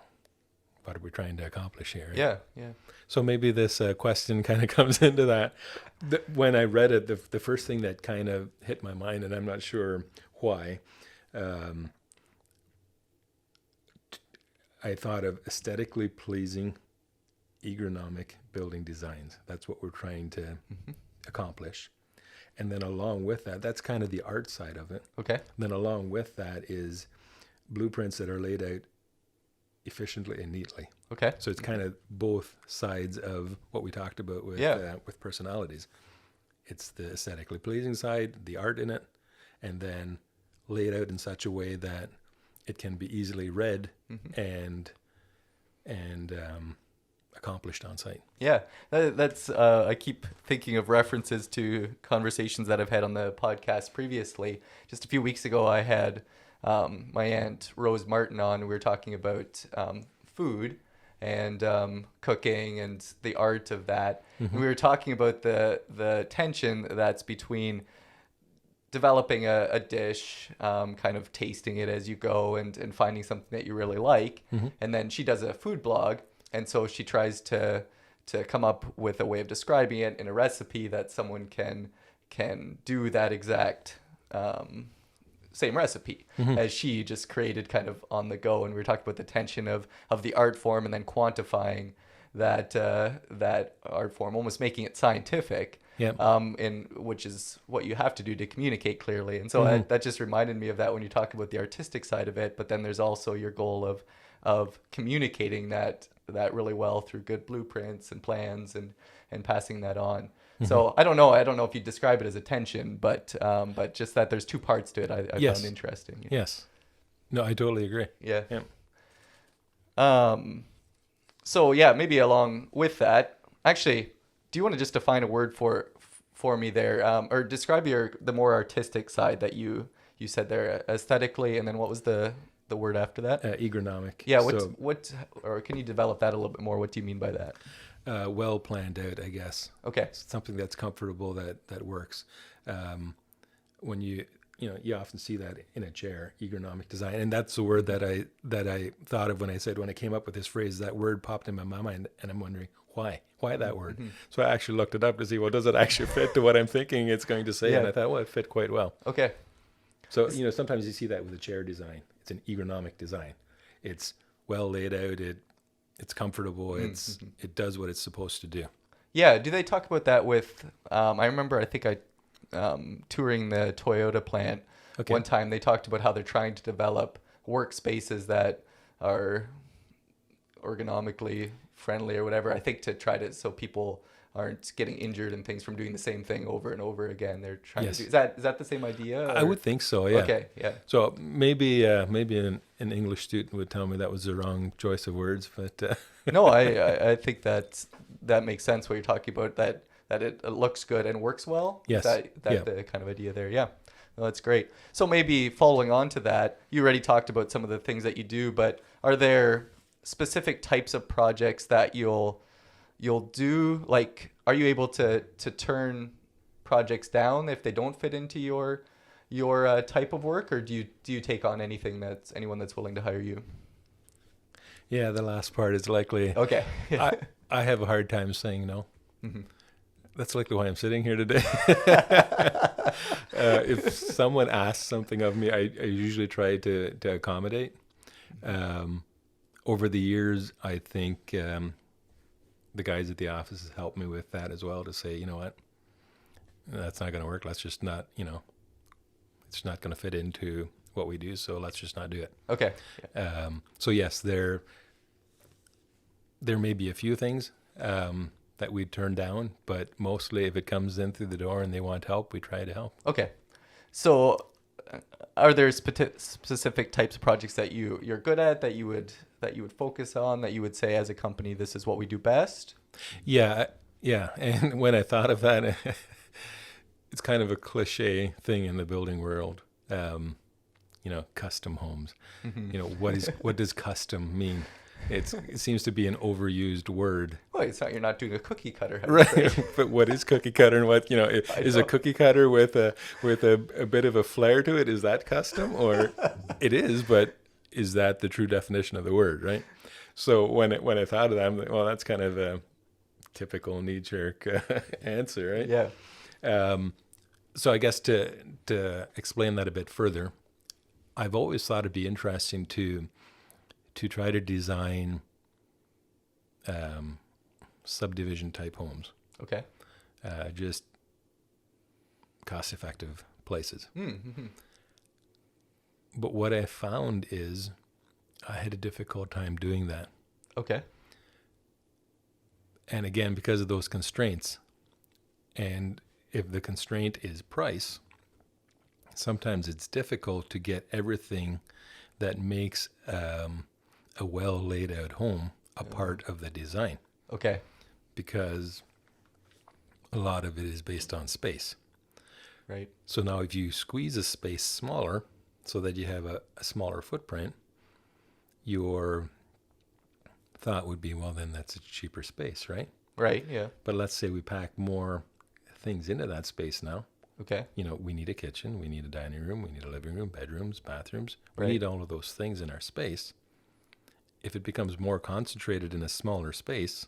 what are we trying to accomplish here? Yeah. So maybe this question kind of comes into that. When I read it, the first thing that kind of hit my mind, and I'm not sure why, I thought of aesthetically pleasing, ergonomic building designs. That's what we're trying to accomplish. And then along with that, that's kind of the art side of it. Okay. Then along with that is blueprints that are laid out efficiently and neatly. Okay. So it's kind of both sides of what we talked about with personalities. It's the aesthetically pleasing side, the art in it, and then laid out in such a way that it can be easily read and accomplished on site. Yeah, that's I keep thinking of references to conversations that I've had on the podcast previously. Just a few weeks ago, I had my aunt Rose Martin on. We were talking about food and cooking and the art of that. And we were talking about the tension that's between developing a dish, kind of tasting it as you go and finding something that you really like. And then she does a food blog. And so she tries to come up with a way of describing it in a recipe that someone can do that exact same recipe as she just created kind of on the go. And we were talking about the tension of the art form and then quantifying that art form, almost making it scientific. Which is what you have to do to communicate clearly. And so that just reminded me of that when you talk about the artistic side of it. But then there's also your goal of communicating that really well through good blueprints and plans and passing that on. So I don't know if you describe it as a tension, but just that there's two parts to it. I found interesting. Yes. No, I totally agree. Yeah. So yeah, maybe along with that, actually, do you want to just define a word for me there, or describe the more artistic side that you said there, aesthetically, and then what was the word after that? Ergonomic. Yeah. Or can you develop that a little bit more? What do you mean by that? Well planned out, I guess. Okay. Something that's comfortable, that works. When you often see that in a chair, ergonomic design, and that's the word that I thought of when I came up with this phrase. That word popped in my mind, and I'm wondering why that word. So I actually looked it up to see, well, does it actually fit to what I'm thinking it's going to say? And I thought, well, it fit quite well. Okay. So sometimes you see that with a chair design. It's an ergonomic design. It's well laid out. it's comfortable. It does what it's supposed to do. Yeah. Do they talk about that with? I remember. I think I touring the Toyota plant one time. They talked about how they're trying to develop workspaces that are ergonomically friendly or whatever. I think to try to so people aren't getting injured and things from doing the same thing over and over again. They're trying to do. Is that the same idea? Or? I would think so. Yeah. Okay. Yeah. So maybe an English student would tell me that was the wrong choice of words, but No, I think that makes sense. What you're talking about that it looks good and works well. Yes. The kind of idea there. Yeah. No, that's great. So maybe following on to that, you already talked about some of the things that you do, but are there specific types of projects that you'll do? Like, are you able to turn projects down if they don't fit into your type of work, or do you take on anyone that's willing to hire you? Yeah, the last part is likely. Okay. I have a hard time saying no. Mm-hmm. That's likely why I'm sitting here today. If someone asks something of me, I usually try to accommodate. Over the years, I think the guys at the office has helped me with that as well, to say, you know what, that's not going to work. Let's just not, it's not going to fit into what we do, so let's just not do it. Okay. Yeah. So yes, there may be a few things that we turn down, but mostly if it comes in through the door and they want help, we try to help. Okay. So are there specific types of projects that you're good at, that you would focus on, that you would say as a company, this is what we do best? Yeah. And when I thought of that, it's kind of a cliche thing in the building world. Custom homes. Mm-hmm. What does custom mean? It seems to be an overused word. Well, it's not. You're not doing a cookie cutter, right? But what is cookie cutter, and what is a cookie cutter with a bit of a flair to it? Is that custom, or it is? But is that the true definition of the word, right? So when I thought of that, I'm like, well, that's kind of a typical knee-jerk answer, right? Yeah. So I guess to explain that a bit further, I've always thought it'd be interesting to try to design subdivision type homes. Okay. Just cost-effective places. Mm-hmm. But what I found is I had a difficult time doing that. Okay. And again, because of those constraints, and if the constraint is price, sometimes it's difficult to get everything that makes a well laid out home a part of the design. Okay. Because a lot of it is based on space. Right. So now if you squeeze a space smaller so that you have a smaller footprint, your thought would be, well, then that's a cheaper space, right? Right, yeah. But let's say we pack more things into that space now. Okay. We need a kitchen, we need a dining room, we need a living room, bedrooms, bathrooms. We Right. need all of those things in our space. If it becomes more concentrated in a smaller space,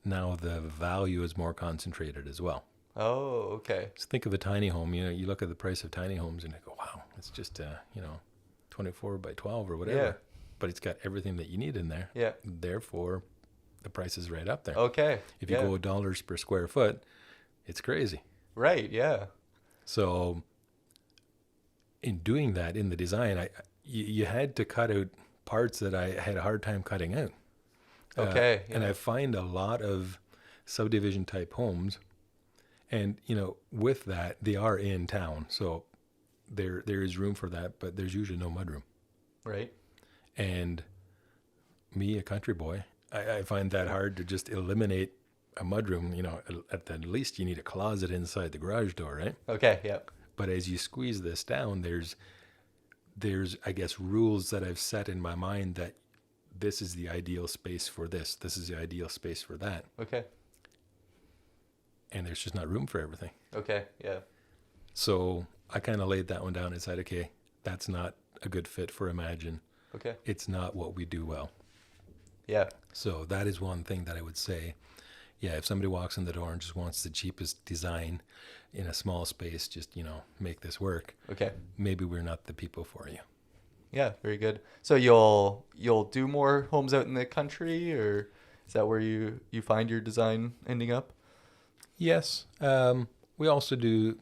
now the value is more concentrated as well. Oh, okay. So think of a tiny home. You look at the price of tiny homes and you go, wow, it's just 24 by 12 or whatever. Yeah. But it's got everything that you need in there. Yeah. Therefore, the price is right up there. Okay. If you go dollars per square foot, it's crazy. Right, yeah. So in doing that in the design, you had to cut out parts that I had a hard time cutting out. Okay. And I find a lot of subdivision type homes, and with that, they are in town, so there is room for that, but there's usually no mudroom. Right. And me, a country boy, I find that hard to just eliminate a mudroom. At the least you need a closet inside the garage door, right? Okay, yeah. But as you squeeze this down, there's I guess rules that I've set in my mind that this is the ideal space for this. This is the ideal space for that. Okay. And there's just not room for everything. Okay, yeah. So I kind of laid that one down and said, okay, that's not a good fit for Imagine. Okay. It's not what we do well. Yeah. So that is one thing that I would say. Yeah, if somebody walks in the door and just wants the cheapest design in a small space, just, make this work. Okay. Maybe we're not the people for you. Yeah, very good. So you'll do more homes out in the country, or is that where you find your design ending up? Yes. We also do,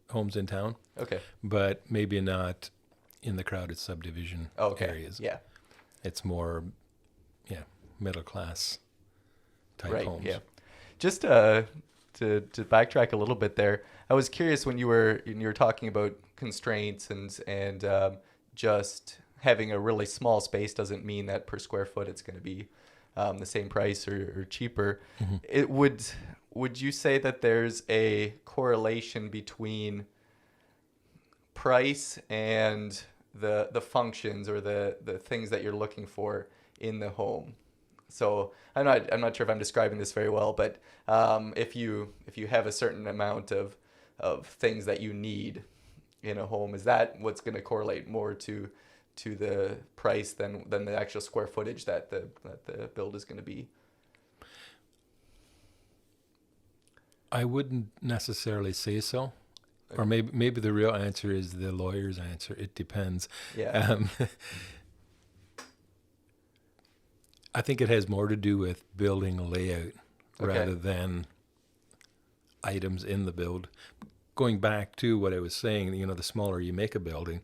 homes in town, Okay. but maybe not in the crowded subdivision Okay. areas. Yeah. It's more, middle class type Right. homes. Yeah. Just to backtrack a little bit there, I was curious when you were talking about constraints and just having a really small space doesn't mean that per square foot it's going to be the same price or cheaper. Mm-hmm. It would you say that there's a correlation between price and the functions or the things that you're looking for in the home? So I'm not sure if I'm describing this very well, but if you have a certain amount of things that you need in a home, is that what's going to correlate more to the price than the actual square footage that the build is going to be? I wouldn't necessarily say so. Okay. Or maybe the real answer is the lawyer's answer. It depends. Yeah. I think it has more to do with building layout Okay. rather than items in the build. Going back to what I was saying, the smaller you make a building,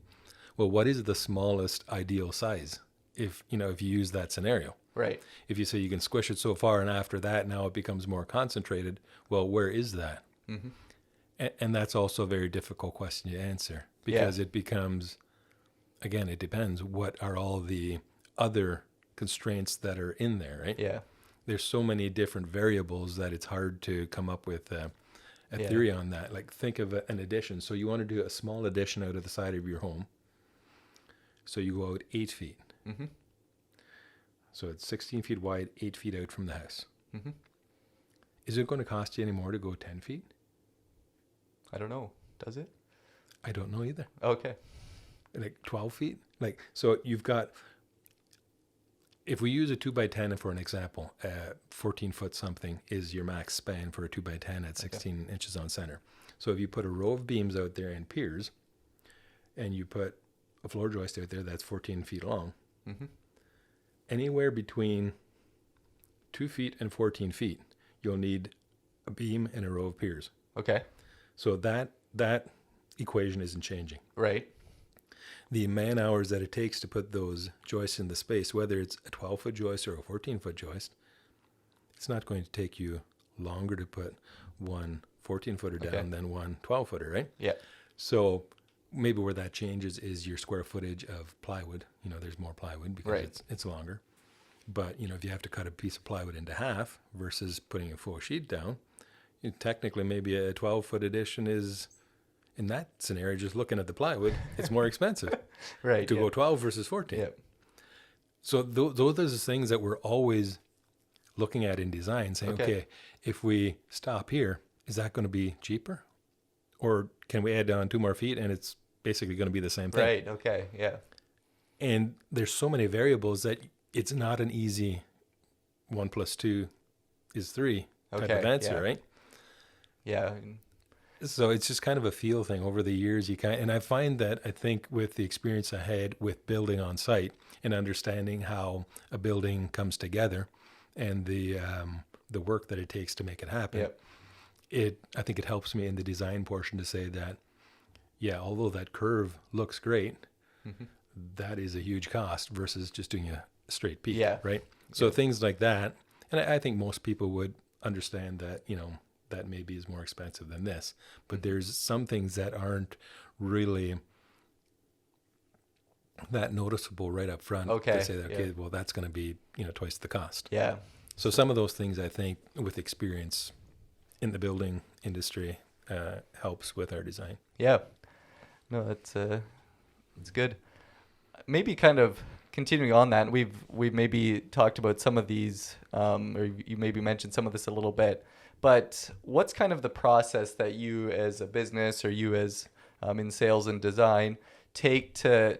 well, what is the smallest ideal size? If you use that scenario, Right. if you say you can squish it so far and after that now it becomes more concentrated, well, where is that? Mm-hmm. And that's also a very difficult question to answer because it becomes, again, it depends. What are all the other constraints that are in there, right? Yeah. There's so many different variables that it's hard to come up with a theory on that. Like think of an addition. So you want to do a small addition out of the side of your home. So you go out 8 feet. Mm-hmm. So it's 16 feet wide, 8 feet out from the house. Mm-hmm. Is it going to cost you any more to go 10 feet? I don't know. Does it? I don't know either. Okay. Like 12 feet? So you've got, if we use a 2x10 for an example, 14 foot something is your max span for a 2x10 at 16 inches on center. So if you put a row of beams out there and piers, and you put a floor joist out there that's 14 feet long, Mm-hmm. anywhere between 2 feet and 14 feet, you'll need a beam and a row of piers. Okay. So that equation isn't changing. Right. The man hours that it takes to put those joists in the space, whether it's a 12-foot joist or a 14-foot joist, it's not going to take you longer to put one 14-footer down than one 12-footer, right? Yeah. So maybe where that changes is your square footage of plywood. There's more plywood because it's longer. But, if you have to cut a piece of plywood into half versus putting a full sheet down, technically maybe a 12-foot addition is, in that scenario, just looking at the plywood, it's more expensive Right. to go 12 versus 14. Yeah. So those are the things that we're always looking at in design, saying, okay, if we stop here, is that going to be cheaper? Or can we add on 2 more feet and it's basically going to be the same thing? Right. Okay. Yeah. And there's so many variables that it's not an easy 1 + 2 is 3 type of answer, right? Yeah. So it's just kind of a feel thing over the years. And I find that I think with the experience I had with building on site and understanding how a building comes together and the work that it takes to make it happen, I think it helps me in the design portion to say that, although that curve looks great, that is a huge cost versus just doing a straight peak, right? So things like that, and I think most people would understand that, that maybe is more expensive than this, but there's some things that aren't really that noticeable right up front. To say that, well, that's going to be, twice the cost. Yeah. So some of those things I think with experience in the building industry helps with our design. Yeah. No, that's good. Maybe kind of continuing on that, we've maybe talked about some of these, or you maybe mentioned some of this a little bit, but what's kind of the process that you as a business or you as in sales and design take to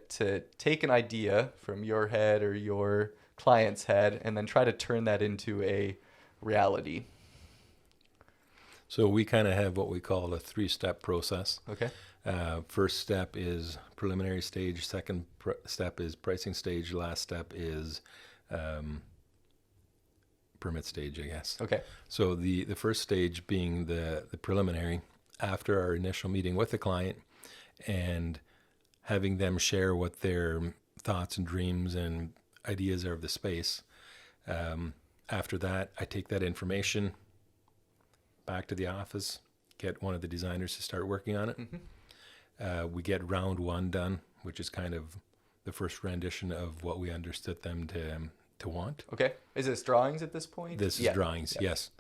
take an idea from your head or your client's head and then try to turn that into a reality? So we kind of have what we call a 3-step process. Okay. First step is preliminary stage. Second step is pricing stage. Last step is permit stage, I guess. Okay. So the first stage being the preliminary, after our initial meeting with the client and having them share what their thoughts and dreams and ideas are of the space. After that, I take that information back to the office, get one of the designers to start working on it. We get round 1 done, which is kind of the first rendition of what we understood them to want. Okay. Is this drawings at this point? This is drawings, yes.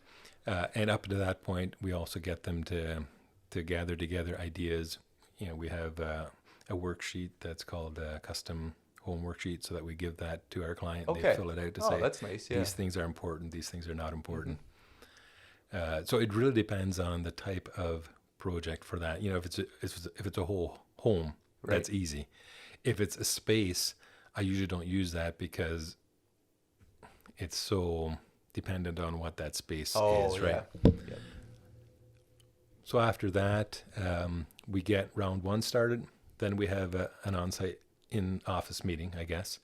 And up to that point, we also get them to gather together ideas. You know, we have a worksheet that's called a custom home worksheet, so that we give that to our client. Okay. They fill it out to say, that's nice. Yeah. These things are important, these things are not important. So it really depends on the type of project for that. You know, if it's a whole home, Right. that's easy. If it's a space, I usually don't use that because it's so dependent on what that space is, right? Yeah. So after that, we get round 1 started. Then we have an on-site in-office meeting, I guess,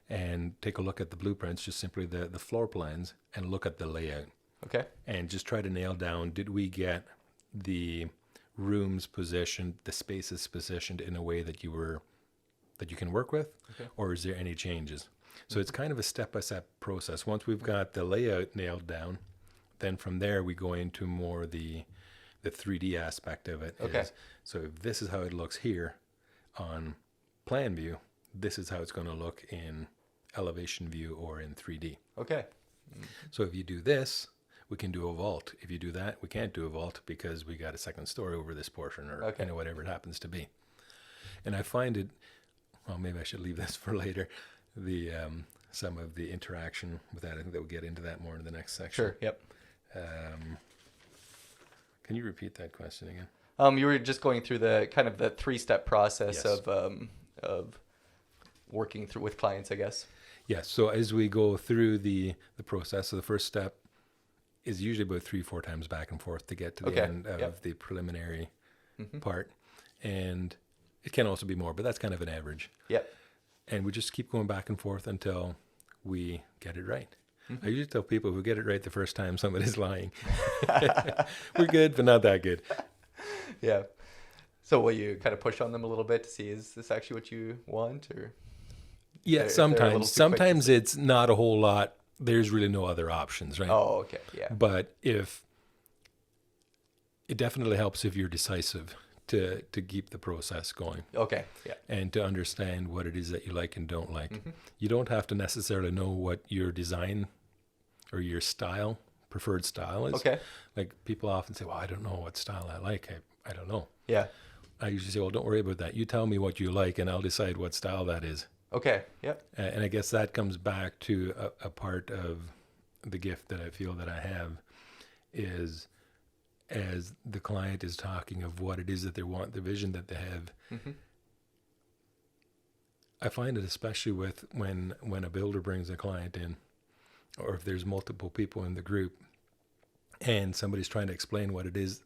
and take a look at the blueprints, just simply the floor plans, and look at the layout. Okay. And just try to nail down, did we get the rooms positioned, the spaces positioned in a way that you can work with, or is there any changes? So it's kind of a step-by-step process. Once we've got the layout nailed down, then from there we go into more the 3D aspect of it. Okay. So if this is how it looks here on plan view, this is how it's going to look in elevation view or in 3D. Okay. So if you do this, we can do a vault. If you do that, we can't do a vault because we got a second story over this portion, or whatever it happens to be. And I find it, well, maybe I should leave this for later, the some of the interaction with that. I think that we'll get into that more in the next section. Sure. Yep. Can you repeat that question again? You were just going through the kind of the 3-step process Yes. of working through with clients, I guess. Yes. So as we go through the process, so the first step is usually about 3-4 times back and forth to get to the end of the preliminary part. And it can also be more, but that's kind of an average. Yep. And we just keep going back and forth until we get it right. I usually tell people, if we get it right the first time, somebody's lying. We're good, but not that good. Yeah. So will you kind of push on them a little bit to see, is this actually what you want? Or yeah, sometimes it's not a whole lot. There's really no other options, right? Oh, okay. Yeah. But if it definitely helps if you're decisive to keep the process going. Okay. Yeah. And to understand what it is that you like and don't like. You don't have to necessarily know what your design or your style, preferred style is. Okay. Like people often say, well, I don't know what style I like. I don't know. Yeah. I usually say, well, don't worry about that. You tell me what you like and I'll decide what style that is. Okay. Yep. And I guess that comes back to a part of the gift that I feel that I have is, as the client is talking of what it is that they want, the vision that they have. I find it especially with when a builder brings a client in, or if there's multiple people in the group and somebody's trying to explain what it is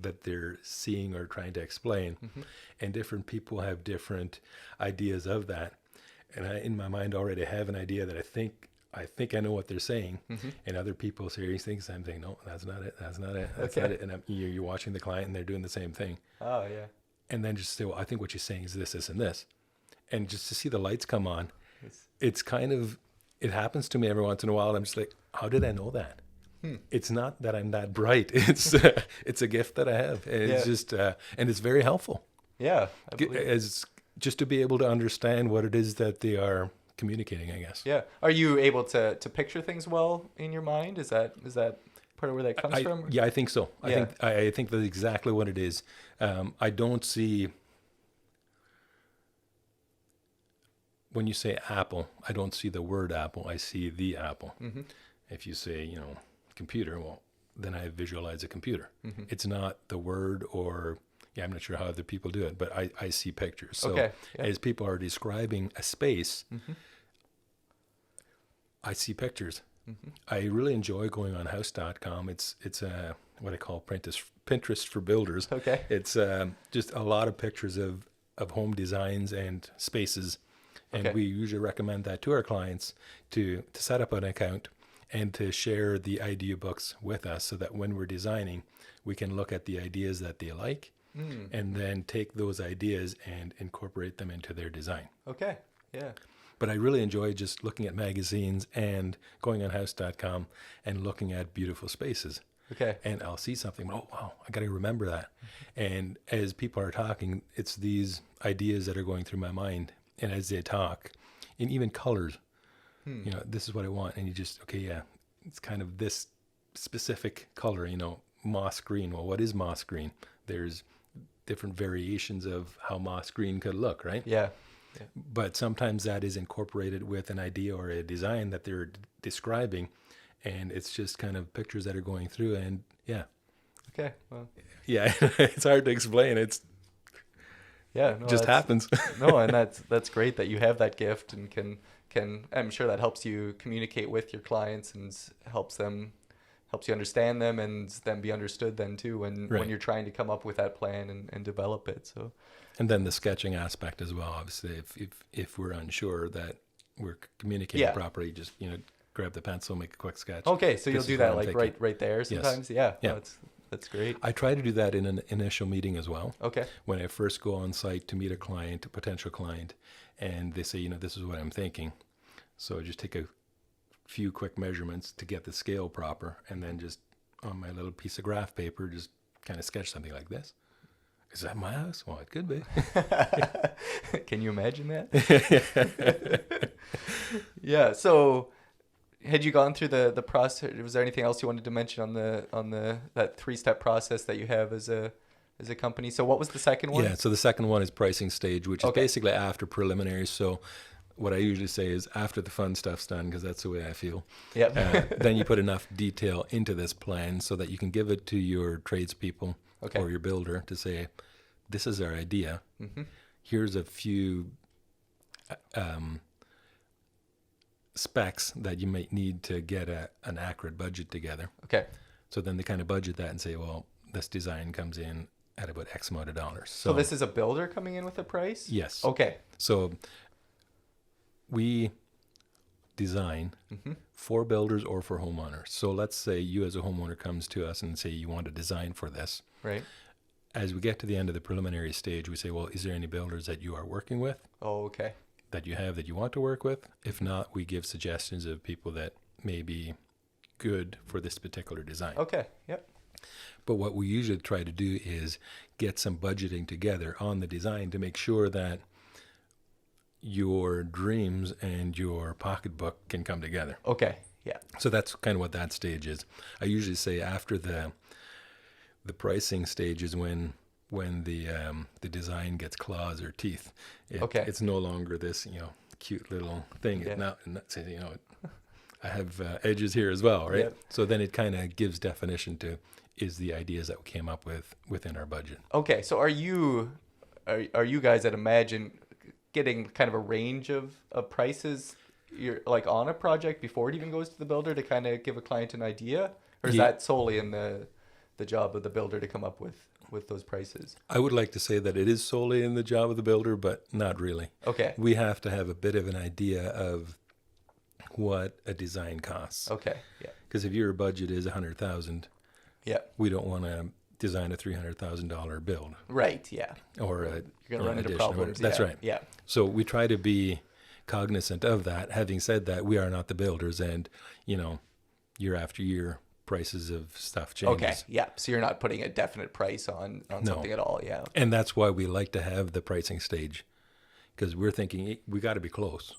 that they're seeing or trying to explain, and different people have different ideas of that. And I, in my mind, already have an idea that I think I know what they're saying, and other people say these things. I'm thinking, no, that's not it. That's not it. That's not it. And you're watching the client, and they're doing the same thing. Oh, yeah. And then just say, well, I think what you're saying is this, this, and this, and just to see the lights come on, it's kind of, it happens to me every once in a while. And I'm just like, how did I know that? It's not that I'm that bright. It's a gift that I have. And it's just and it's very helpful. Yeah, as just to be able to understand what it is that they are communicating, I guess. Yeah. Are you able to picture things well in your mind? Is that part of where that comes from? Yeah, I think so. I think that's exactly what it is. I don't see, when you say apple, I don't see the word apple. I see the apple. If you say, computer, well, then I visualize a computer. It's not the word, or I'm not sure how other people do it, but I see pictures. So as people are describing a space, I see pictures. I really enjoy going on house.com. It's what I call Pinterest for builders. Okay. It's just a lot of pictures of home designs and spaces. And Okay. we usually recommend that to our clients to set up an account and to share the idea books with us so that when we're designing, we can look at the ideas that they like and then take those ideas and incorporate them into their design. Okay. Yeah. But I really enjoy just looking at magazines and going on house.com and looking at beautiful spaces. Okay. And I'll see something, oh, wow, I got to remember that. And as people are talking, it's these ideas that are going through my mind. And as they talk, and even colors, you know, this is what I want. And you just, okay, yeah, it's kind of this specific color, you know, moss green. Well, what is moss green? There's different variations of how moss green could look, right? Yeah. Yeah. But sometimes that is incorporated with an idea or a design that they're describing. And it's just kind of pictures that are going through. And yeah. Okay. Well. Yeah, it's hard to explain. It's Yeah, no, just happens. No, and that's great that you have that gift and can I'm sure that helps you communicate with your clients and helps you understand them and them be understood then too when you're trying to come up with that plan and develop it. So and then the sketching aspect as well. Obviously, if we're unsure that we're communicating properly, just grab the pencil, make a quick sketch. Okay, so you'll do that like right there sometimes. Yes. Yeah. Yeah. That's great. I try to do that in an initial meeting as well. Okay. When I first go on site to meet a potential client, and they say, this is what I'm thinking. So I just take a few quick measurements to get the scale proper, and then just on my little piece of graph paper, just kind of sketch something like this. Is that my house? Well, it could be. Can you imagine that? Yeah. So, had you gone through the process? Was there anything else you wanted to mention on that 3-step process that you have as a company? So what was the second one? Yeah, so the second one is pricing stage, which is basically after preliminaries. So what I usually say is after the fun stuff's done, because that's the way I feel. Yeah. Then you put enough detail into this plan so that you can give it to your tradespeople or your builder to say, this is our idea. Mm-hmm. Here's a few specs that you might need to get an accurate budget together. Okay. So then they kind of budget that and say, well, this design comes in at about X amount of dollars. So this is a builder coming in with a price? Yes. Okay. So we design for builders or for homeowners. So let's say you as a homeowner comes to us and say you want a design for this. Right. As we get to the end of the preliminary stage, we say, well, is there any builders that you are working with? Oh, okay. That you have that you want to work with? If not, we give suggestions of people that may be good for this particular design. Okay. Yep. But what we usually try to do is get some budgeting together on the design to make sure that your dreams and your pocketbook can come together. Okay. Yeah. So that's kind of what that stage is. I usually say after the pricing stage is when the design gets claws or teeth. It's no longer this cute little thing. Yeah. I have edges here as well, right? Yep. So then it kind of gives definition to is the ideas that we came up with within our budget. Okay, so are you guys at Imagine getting kind of a range of prices you're like on a project before it even goes to the builder to kind of give a client an idea, or is that solely in the job of the builder to come up with those prices? I would like to say that it is solely in the job of the builder, but not really. Okay. We have to have a bit of an idea of what a design costs. Okay. Yeah. Because if your budget is $100,000, we don't want to design a $300,000 build. Right. Yeah. Or you're gonna run into problems. That's right. Yeah. So we try to be cognizant of that. Having said that, we are not the builders, and year after year, prices of stuff changes. Okay. Yeah. So you're not putting a definite price on something at all. Yeah. And that's why we like to have the pricing stage, because we're thinking we got to be close.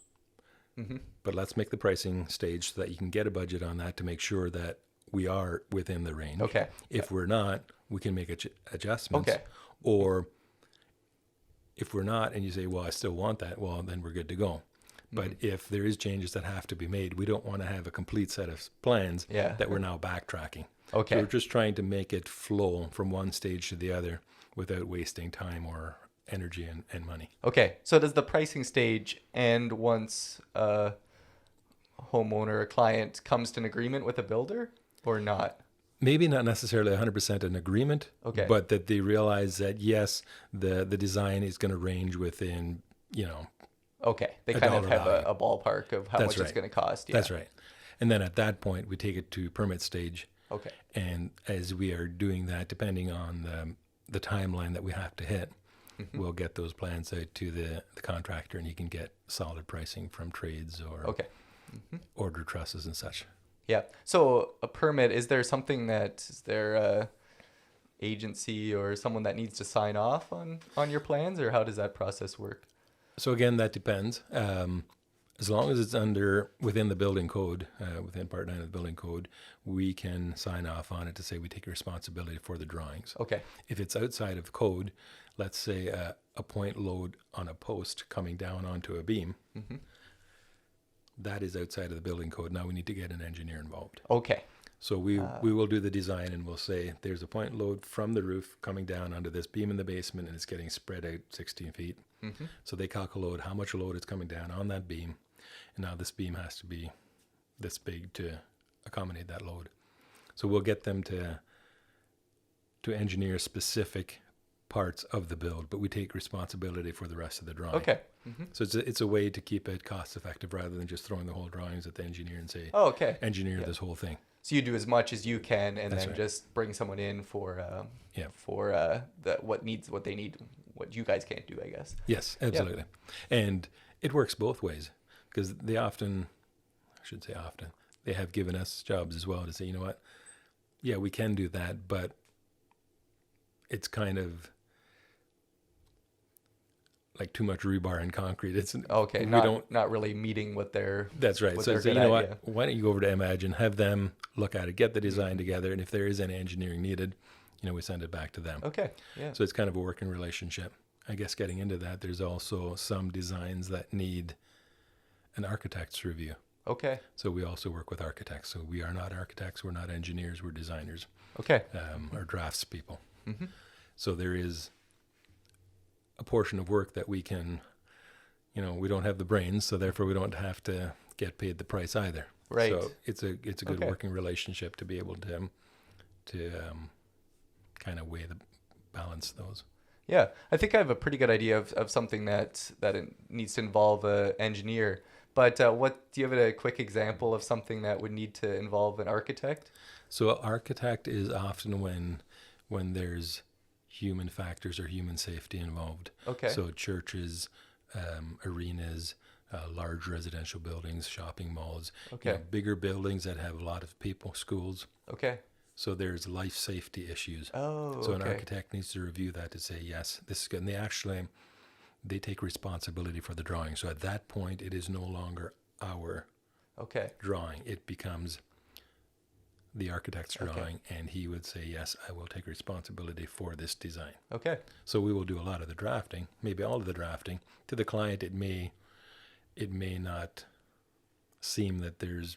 Mm-hmm. But let's make the pricing stage so that you can get a budget on that to make sure that we are within the range. Okay. If we're not, we can make adjustments. Okay. Or if we're not and you say, well, I still want that, well, then we're good to go. But if there is changes that have to be made, we don't want to have a complete set of plans that we're now backtracking. Okay. So we're just trying to make it flow from one stage to the other without wasting time or energy and money. Okay. So does the pricing stage end once a homeowner, a client comes to an agreement with a builder or not? maybe not necessarily 100% an agreement, Okay. but that they realize that, yes, the design is going to range within, Okay. They a kind of dollar have value. a ballpark of how That's much it's right. going to cost. Yeah. That's right. And then at that point, we take it to permit stage. Okay. And as we are doing that, depending on the timeline that we have to hit, we'll get those plans out to the contractor, and he can get solid pricing from trades or Okay. order trusses and such. Yeah. So a permit, is there a agency or someone that needs to sign off on your plans, or how does that process work? So again, that depends. As long as it's within the building code, within Part 9 of the building code, we can sign off on it to say we take responsibility for the drawings. Okay. If it's outside of code, let's say a point load on a post coming down onto a beam, that is outside of the building code. Now we need to get an engineer involved. Okay. So we will do the design, and we'll say there's a point load from the roof coming down onto this beam in the basement, and it's getting spread out 16 feet. So they calculate how much load is coming down on that beam, and now this beam has to be this big to accommodate that load. So we'll get them to engineer specific parts of the build, but we take responsibility for the rest of the drawing. Okay. So it's a way to keep it cost effective rather than just throwing the whole drawings at the engineer and say, Oh, okay. engineer this whole thing. So you do as much as you can, and That's then right. just bring someone in for what they need, what you guys can't do, I guess. Yes, absolutely. And it works both ways, because they have given us jobs as well to say, you know what, yeah, we can do that, but it's kind of like too much rebar and concrete. It's Okay, not really meeting what they're. That's right. what So they're say, good you know at, what, why don't you go over to Imagine, have them look at it, get the design together, and if there is any engineering needed, we send it back to them. Okay, yeah. So it's kind of a working relationship. I guess getting into that, there's also some designs that need an architect's review. Okay, So we also work with architects. So we are not architects, we're not engineers, we're designers, okay. or drafts people. So there is a portion of work that we can, we don't have the brains, so therefore we don't have to get paid the price either. Right. So it's a good Okay. working relationship to be able to kind of balance those. Yeah, I think I have a pretty good idea of something that it needs to involve an engineer. But do you have a quick example of something that would need to involve an architect? So architect is often when there's human factors or human safety involved. Okay. So churches, arenas, large residential buildings, shopping malls, Okay. bigger buildings that have a lot of people, schools. Okay. So there's life safety issues. Oh, So an okay. architect needs to review that to say, yes, this is good. And they take responsibility for the drawing. So at that point, it is no longer our Okay. drawing. It becomes the architect's drawing, and he would say, yes, I will take responsibility for this design. Okay. So we will do a lot of the drafting, maybe all of the drafting. To the client, it may not seem that there's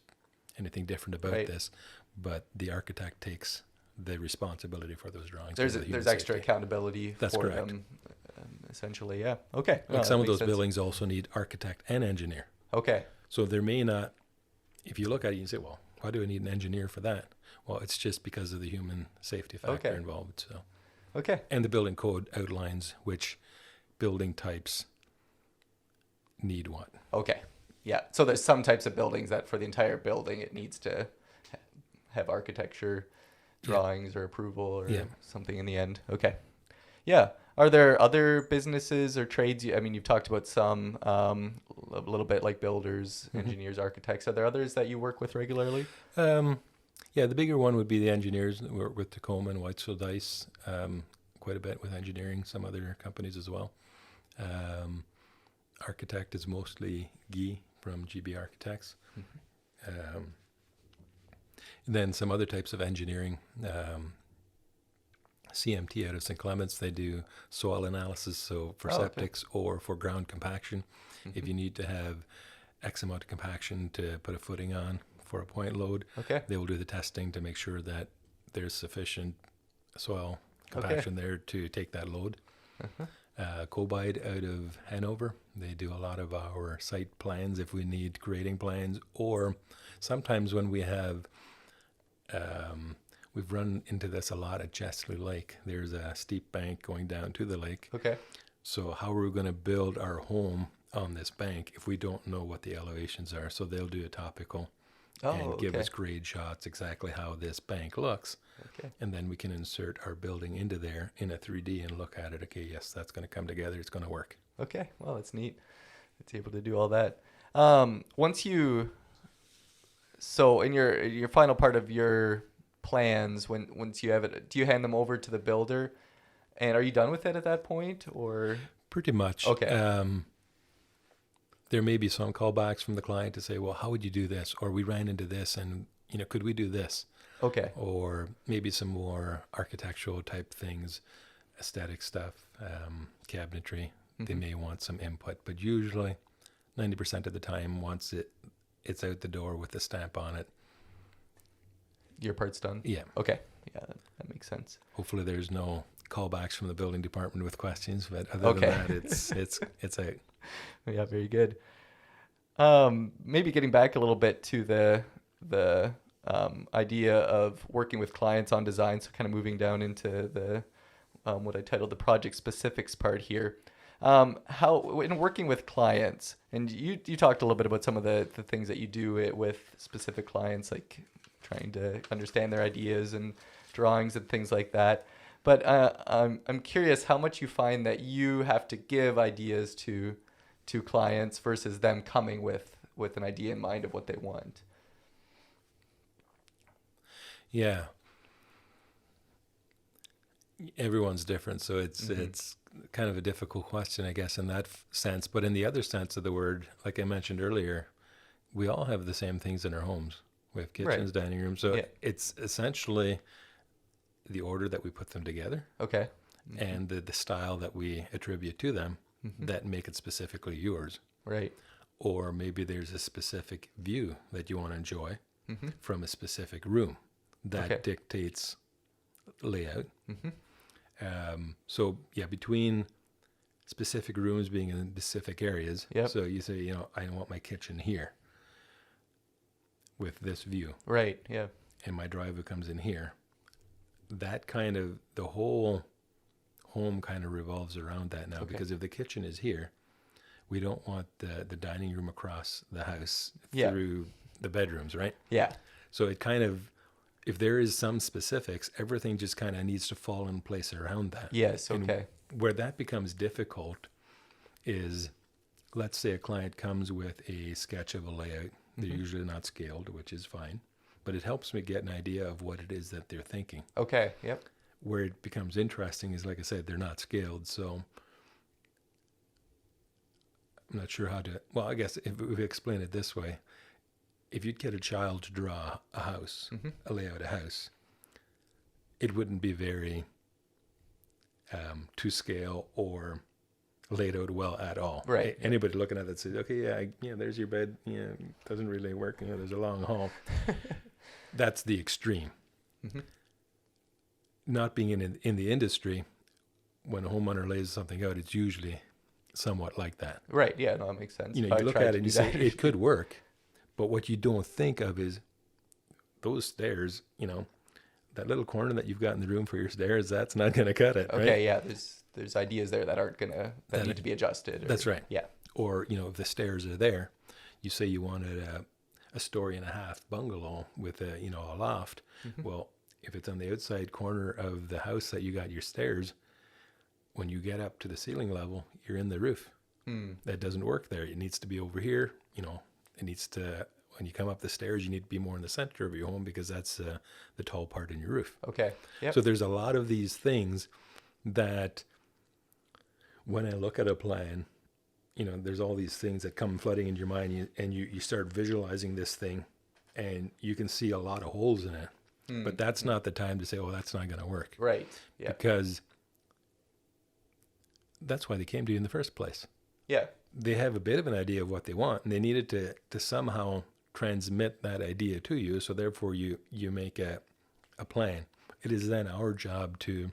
anything different about Right. this, but the architect takes the responsibility for those drawings. There's for the human extra safety. accountability That's for correct. them, essentially. Yeah. Okay. No, Like that some of makes those sense. buildings also need architect and engineer. Okay. So there may not, if you look at it, you say, well, why do I need an engineer for that? Well, it's just because of the human safety factor Okay. involved. So, Okay. and the building code outlines which building types need what. Okay. Yeah. So there's some types of buildings that for the entire building it needs to have architecture drawings or approval or something in the end. Okay. Yeah. Are there other businesses or trades? You've talked about some, a little bit like builders, engineers, architects. Are there others that you work with regularly? Yeah, the bigger one would be the engineers. We work with Tacoma and Whitesville Dice quite a bit with engineering, some other companies as well. Architect is mostly Guy from GB Architects. And then some other types of engineering. CMT out of St. Clements, they do soil analysis, so for septics or for ground compaction. If you need to have X amount of compaction to put a footing on for a point load, they will do the testing to make sure that there's sufficient soil compaction there to take that load. Cobide out of Hanover, they do a lot of our site plans if we need grading plans, or sometimes when we have we've run into this a lot at Chesley Lake. There's a steep bank going down to the lake. Okay. So how are we going to build our home on this bank if we don't know what the elevations are? So they'll do a topical and give us grade shots exactly how this bank looks. Okay. And then we can insert our building into there in a 3D and look at it. Okay, yes, that's going to come together. It's going to work. Okay. Well, that's neat. It's able to do all that. So in your final part of your plans, once you have it, do you hand them over to the builder? And are you done with it at that point, or? Pretty much. Okay. There may be some callbacks from the client to say, well, how would you do this? Or we ran into this and, could we do this? Okay. Or maybe some more architectural type things, aesthetic stuff, cabinetry. Mm-hmm. They may want some input, but usually 90% of the time, once it's out the door with the stamp on it. Your part's done? Yeah. Okay. Yeah, that makes sense. Hopefully there's no callbacks from the building department with questions, but other than that, it's out. Yeah, very good. Maybe getting back a little bit to the idea of working with clients on design, so kind of moving down into the what I titled the project specifics part here. How in working with clients, and you talked a little bit about some of the things that you do with specific clients, like trying to understand their ideas and drawings and things like that. But I'm curious how much you find that you have to give ideas to clients versus them coming with an idea in mind of what they want. Yeah. Everyone's different, so it's kind of a difficult question, I guess, in that sense. But in the other sense of the word, like I mentioned earlier, we all have the same things in our homes. We have kitchens, right. Dining rooms. So it's essentially the order that we put them together. Okay. Mm-hmm. And the style that we attribute to them that make it specifically yours. Right. Or maybe there's a specific view that you want to enjoy from a specific room that dictates layout. Mm-hmm. So between specific rooms being in specific areas. Yep. So you say, I want my kitchen here with this view. Right. Yeah. And my driveway comes in here. That kind of, the whole home kind of revolves around that now, because if the kitchen is here, we don't want the dining room across the house through the bedrooms, right? Yeah. So it kind of, if there is some specifics, everything just kind of needs to fall in place around that. Yes, okay. And where that becomes difficult is, let's say a client comes with a sketch of a layout. They're usually not scaled, which is fine. But it helps me get an idea of what it is that they're thinking. Okay, yep. Where it becomes interesting is, like I said, they're not scaled. So I'm not sure how to, well, I guess if we explain it this way, if you'd get a child to draw a house, a layout of a house, it wouldn't be very to scale or laid out well at all. Right. Anybody looking at it says, okay, there's your bed. Yeah, it doesn't really work. There's a long hall. That's the extreme. Mm-hmm. Not being in the industry, when a homeowner lays something out, it's usually somewhat like that. Right. Yeah. No, that makes sense. You look at it and you say it could work, but what you don't think of is those stairs. That little corner that you've got in the room for your stairs, that's not going to cut it. Okay. Right? Yeah. There's ideas there that aren't that need to be adjusted. That's right. Yeah. Or if the stairs are there, you say you wanted a story and a half bungalow with a loft. Well, if it's on the outside corner of the house that you got your stairs, when you get up to the ceiling level, you're in the roof. That doesn't work there. It needs to be over here. It needs to, when you come up the stairs, you need to be more in the center of your home, because that's the tall part in your roof. Okay. Yep. So there's a lot of these things that when I look at a plan, there's all these things that come flooding into your mind, and you start visualizing this thing, and you can see a lot of holes in it. But that's not the time to say, oh, that's not going to work. Right. Yeah. Because that's why they came to you in the first place. Yeah. They have a bit of an idea of what they want, and they needed to somehow transmit that idea to you. So therefore you make a plan. It is then our job to,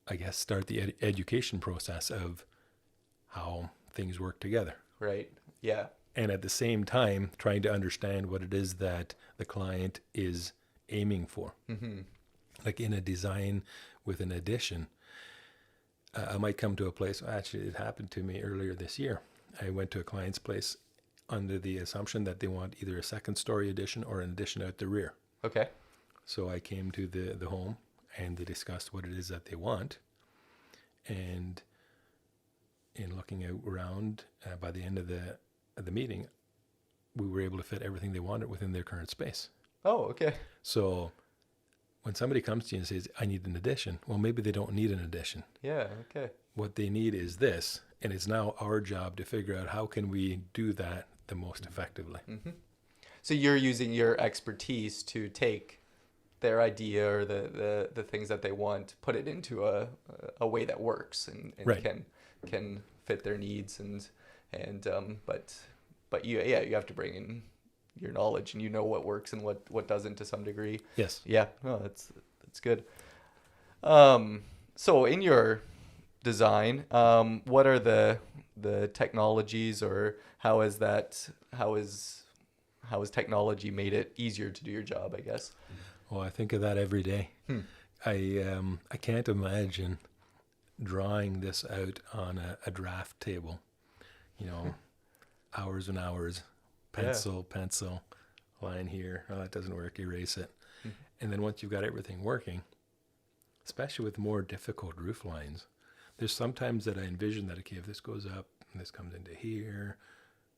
I guess, start the education process of how things work together. Right. Yeah. and at the same time trying to understand what it is that the client is aiming for. Like in a design with an addition, I might come to a place, actually it happened to me earlier this year. I went to a client's place under the assumption that they want either a second story addition or an addition out the rear. Okay. So I came to the home and they discussed what it is that they want. And in looking around, by the end of the meeting, we were able to fit everything they wanted within their current space. Oh, okay. So when somebody comes to you and says, I need an addition, well, maybe they don't need an addition. Yeah, okay. What they need is this, and it's now our job to figure out how can we do that the most effectively. So you're using your expertise to take their idea or the things that they want, put it into a way that works and Right. can fit their needs but you have to bring in your knowledge and what works and what doesn't to some degree. Yes. Yeah. No, that's good. So in your design, what are the technologies, or how has technology made it easier to do your job, I guess? Well, I think of that every day. I can't imagine drawing this out on a draft table, hours and hours, pencil, line here, oh, that doesn't work, erase it. And then once you've got everything working, especially with more difficult roof lines, there's sometimes that I envision that, okay, if this goes up and this comes into here,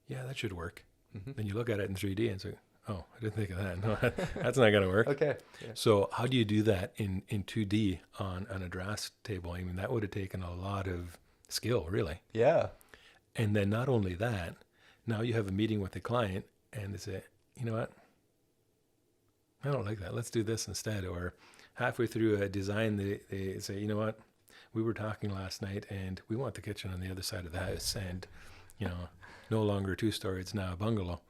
yeah, that should work. Then you look at it in 3D and it's like, oh, I didn't think of that. No, that's not going to work. Okay. Yeah. So how do you do that in 2D on a draft table? I mean, that would have taken a lot of skill, really. Yeah. And then not only that, now you have a meeting with the client and they say, you know what? I don't like that. Let's do this instead. Or halfway through a design, they say, you know what? We were talking last night and we want the kitchen on the other side of the house, and, no longer a 2-story, it's now a bungalow.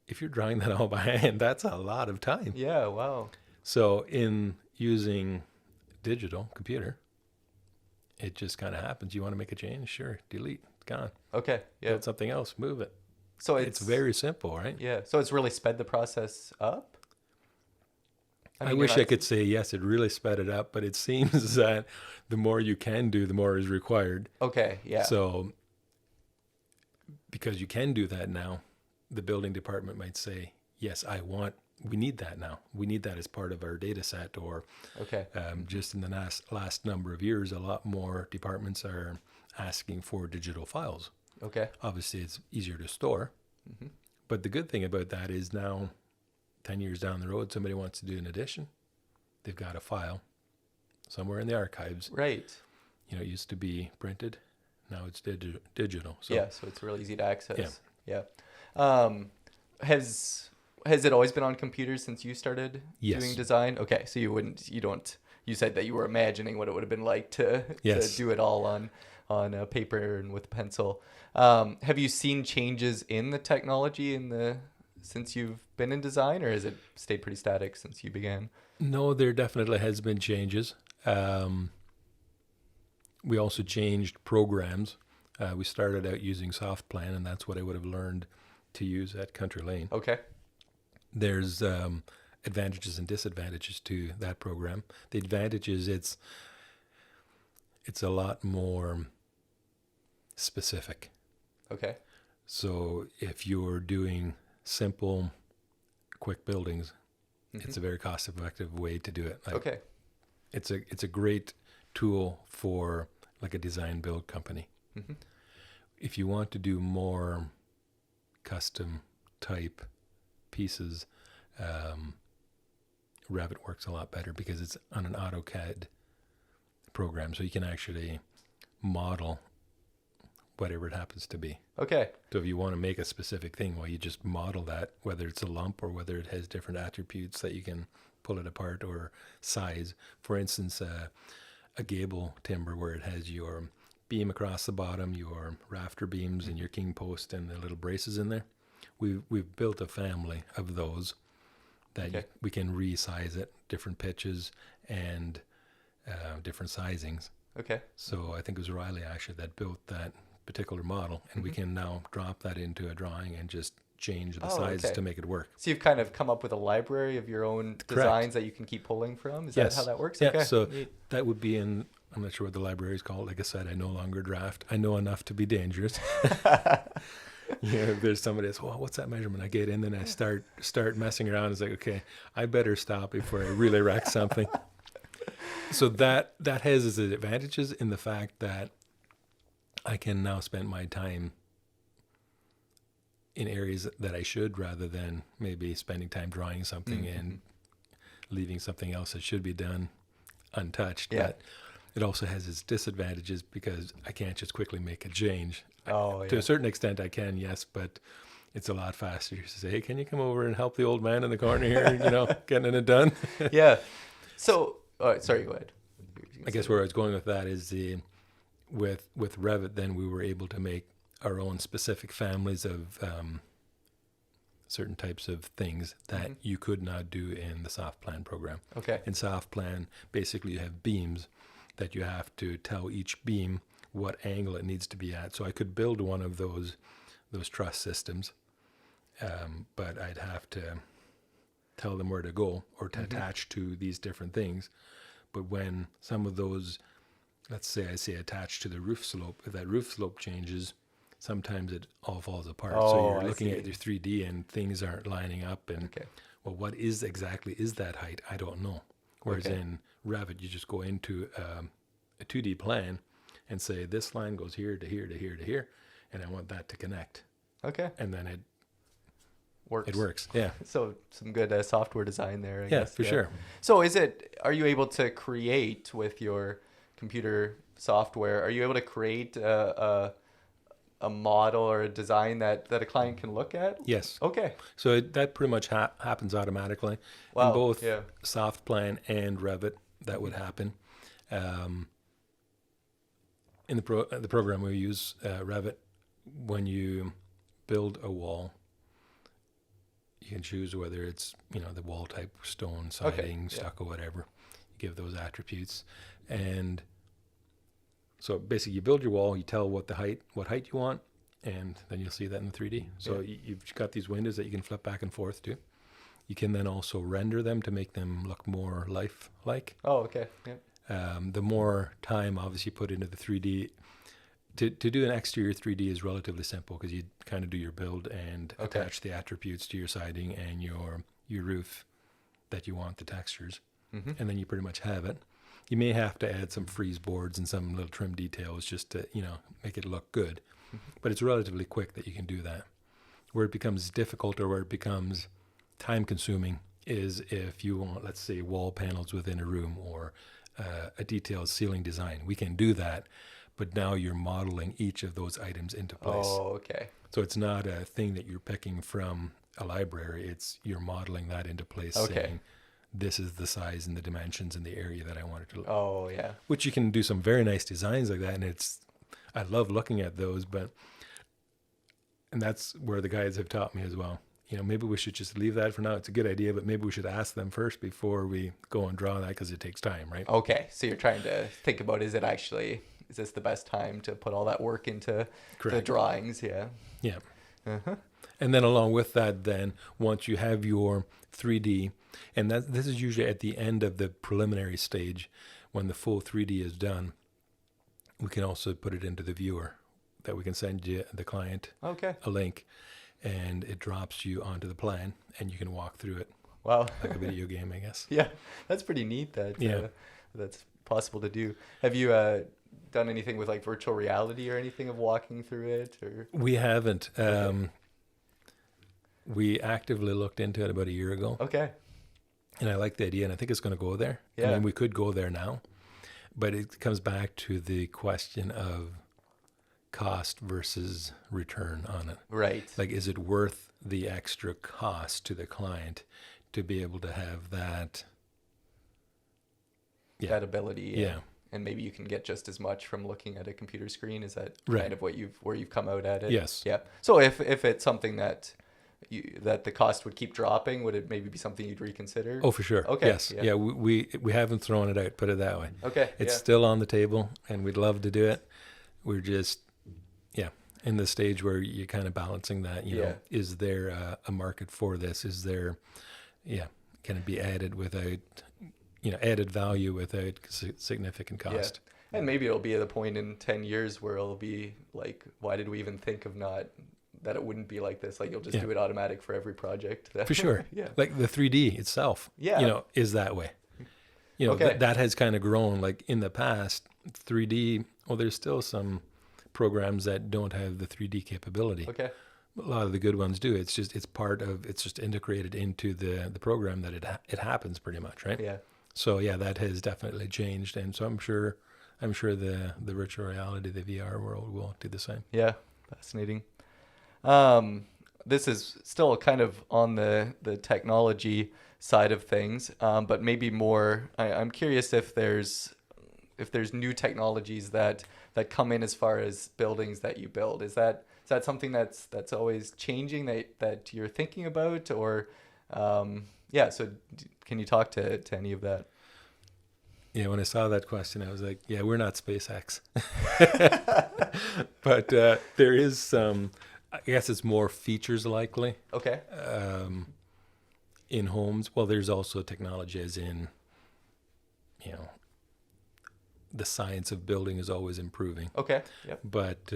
If you're drawing that all by hand, that's a lot of time. Yeah, wow. So in using digital computer, it just kind of happens. You want to make a change? Sure. Delete. It's gone. Okay. Yeah. Build something else. Move it. So it's very simple, right? Yeah. So it's really sped the process up? I wish I could say, yes, it really sped it up, but it seems that the more you can do, the more is required. Okay. Yeah. So because you can do that now, the building department might say, yes, we need that now. We need that as part of our data set. Or okay. Just in the last number of years, a lot more departments are asking for digital files. Okay. Obviously, it's easier to store. But the good thing about that is now, 10 years down the road, somebody wants to do an addition. They've got a file somewhere in the archives. Right. It used to be printed. Now it's digital. So, yeah, so it's really easy to access. Yeah. Has it always been on computers since you started Yes. doing design? Okay, so you said that you were imagining what it would have been like to do it all on paper and with pencil. Have you seen changes in the technology since you've been in design, or has it stayed pretty static since you began? No, there definitely has been changes. We also changed programs. We started out using SoftPlan, and that's what I would have learned to use at Country Lane. Okay. There's advantages and disadvantages to that program. The advantages, it's a lot more specific. Okay. So if you're doing simple, quick buildings, it's a very cost-effective way to do it. Okay. It's a great tool for like a design build company. If you want to do more custom type pieces, Revit works a lot better because it's on an AutoCAD program, so you can actually model whatever it happens to be. Okay. So if you want to make a specific thing, well, you just model that, whether it's a lump or whether it has different attributes that you can pull it apart, or size. For instance, a gable timber where it has your beam across the bottom, your rafter beams, and your king post and the little braces in there. We've built a family of those that we can resize it, different pitches and different sizings. Okay. So I think it was Riley actually that built that particular model, and we can now drop that into a drawing and just change the size to make it work. So you've kind of come up with a library of your own designs that you can keep pulling from? Is that how that works? Yeah, okay. So that would be in, I'm not sure what the library is called. Like I said, I no longer draft. I know enough to be dangerous. If there's somebody that's, well, what's that measurement? I get in, then I start messing around. It's like, okay, I better stop before I really wreck something. So that has its advantages in the fact that I can now spend my time in areas that I should, rather than maybe spending time drawing something and leaving something else that should be done untouched. Yeah. But it also has its disadvantages because I can't just quickly make a change. To a certain extent I can, yes, but it's a lot faster to say, hey, can you come over and help the old man in the corner here, getting it done? Yeah. So, sorry, go ahead. I guess where I was going with that is with Revit, then we were able to make our own specific families of certain types of things that you could not do in the soft plan program. Okay. In soft plan, basically you have beams that you have to tell each beam what angle it needs to be at. So I could build one of those truss systems, but I'd have to tell them where to go or to attach to these different things. But when some of those, let's say I say attached to the roof slope, if that roof slope changes, sometimes it all falls apart. So you're looking at your 3D and things aren't lining up. And well, what exactly is that height? I don't know. Whereas in Revit, you just go into a 2D plan and say, this line goes here to here to here to here, and I want that to connect. Okay. And then it works. It works, yeah. So some good software design there, I guess. Yeah, for sure. So are you able to create with your computer software, are you able to create a model or a design that a client can look at? Yes. Okay. So that pretty much happens automatically. Wow. In both soft plan and Revit, that would happen. In the program we use, Revit, when you build a wall, you can choose whether it's the wall type, stone, siding, stucco, whatever. You give those attributes, and so basically you build your wall. You tell what height you want, and then you'll see that in the 3D. So you've got these windows that you can flip back and forth to. You can then also render them to make them look more lifelike. Oh, okay. Yeah. The more time obviously put into the 3D, to do an exterior 3D is relatively simple because you kind of do your build and attach the attributes to your siding and your roof that you want, the textures, and then you pretty much have it. You may have to add some freeze boards and some little trim details just to make it look good, but it's relatively quick that you can do that. Where it becomes difficult or where it becomes time consuming is if you want, let's say, wall panels within a room or a detailed ceiling design. We can do that, but now you're modeling each of those items into place. Oh, okay. So it's not a thing that you're picking from a library. You're modeling that into place, saying this is the size and the dimensions and the area that I want it to look. Oh, yeah. Which you can do some very nice designs like that, and I love looking at those, and that's where the guides have taught me as well. Maybe we should just leave that for now. It's a good idea, but maybe we should ask them first before we go and draw that because it takes time, right? Okay. So you're trying to think about, is this the best time to put all that work into the drawings? Yeah. Yeah. And then along with that, then once you have your 3D, and this is usually at the end of the preliminary stage, when the full 3D is done, we can also put it into the viewer that we can send you, the client, a link. And it drops you onto the plan, and you can walk through it. Wow. Like a video game, I guess. Yeah, that's pretty neat that's possible to do. Have you done anything with like virtual reality or anything of walking through it? Or we haven't. We actively looked into it about a year ago. Okay. And I like the idea, and I think it's going to go there. Yeah. I mean, we could go there now, but it comes back to the question of cost versus return on it. Right. Like, is it worth the extra cost to the client to be able to have that ability? Yeah. And maybe you can get just as much from looking at a computer screen. Is that kind of where you've come out at it? Yes. Yeah. So if it's something that the cost would keep dropping, would it maybe be something you'd reconsider? Oh, for sure. Okay. Yes. Yeah. We haven't thrown it out, put it that way. Okay. It's still on the table, and we'd love to do it. We're just yeah, in the stage where you're kind of balancing that, you know, is there a market for this? Is there, can it be added without, added value without significant cost? Yeah. And maybe it'll be at a point in 10 years where it'll be like, why did we even think of that it wouldn't be like this? Like, you'll just do it automatic for every project. For sure. Yeah. Like the 3D itself, is that way. That has kind of grown. Like in the past, 3D, well, there's still some programs that don't have the 3D capability. Okay. A lot of the good ones do. It's just integrated into the program that it happens pretty much, right? Yeah. So that has definitely changed, and so I'm sure the virtual reality, the VR world will do the same. Yeah, fascinating. This is still kind of on the technology side of things, but maybe more. I'm curious if there's new technologies that come in as far as buildings that you build. Is that something that's always changing that you're thinking about, or so can you talk to any of that? Yeah, when I saw that question, I was like, yeah, we're not SpaceX. But there is some, I guess it's more features likely. Okay. In homes. Well, there's also technology as in, the science of building is always improving. Okay. Yep. But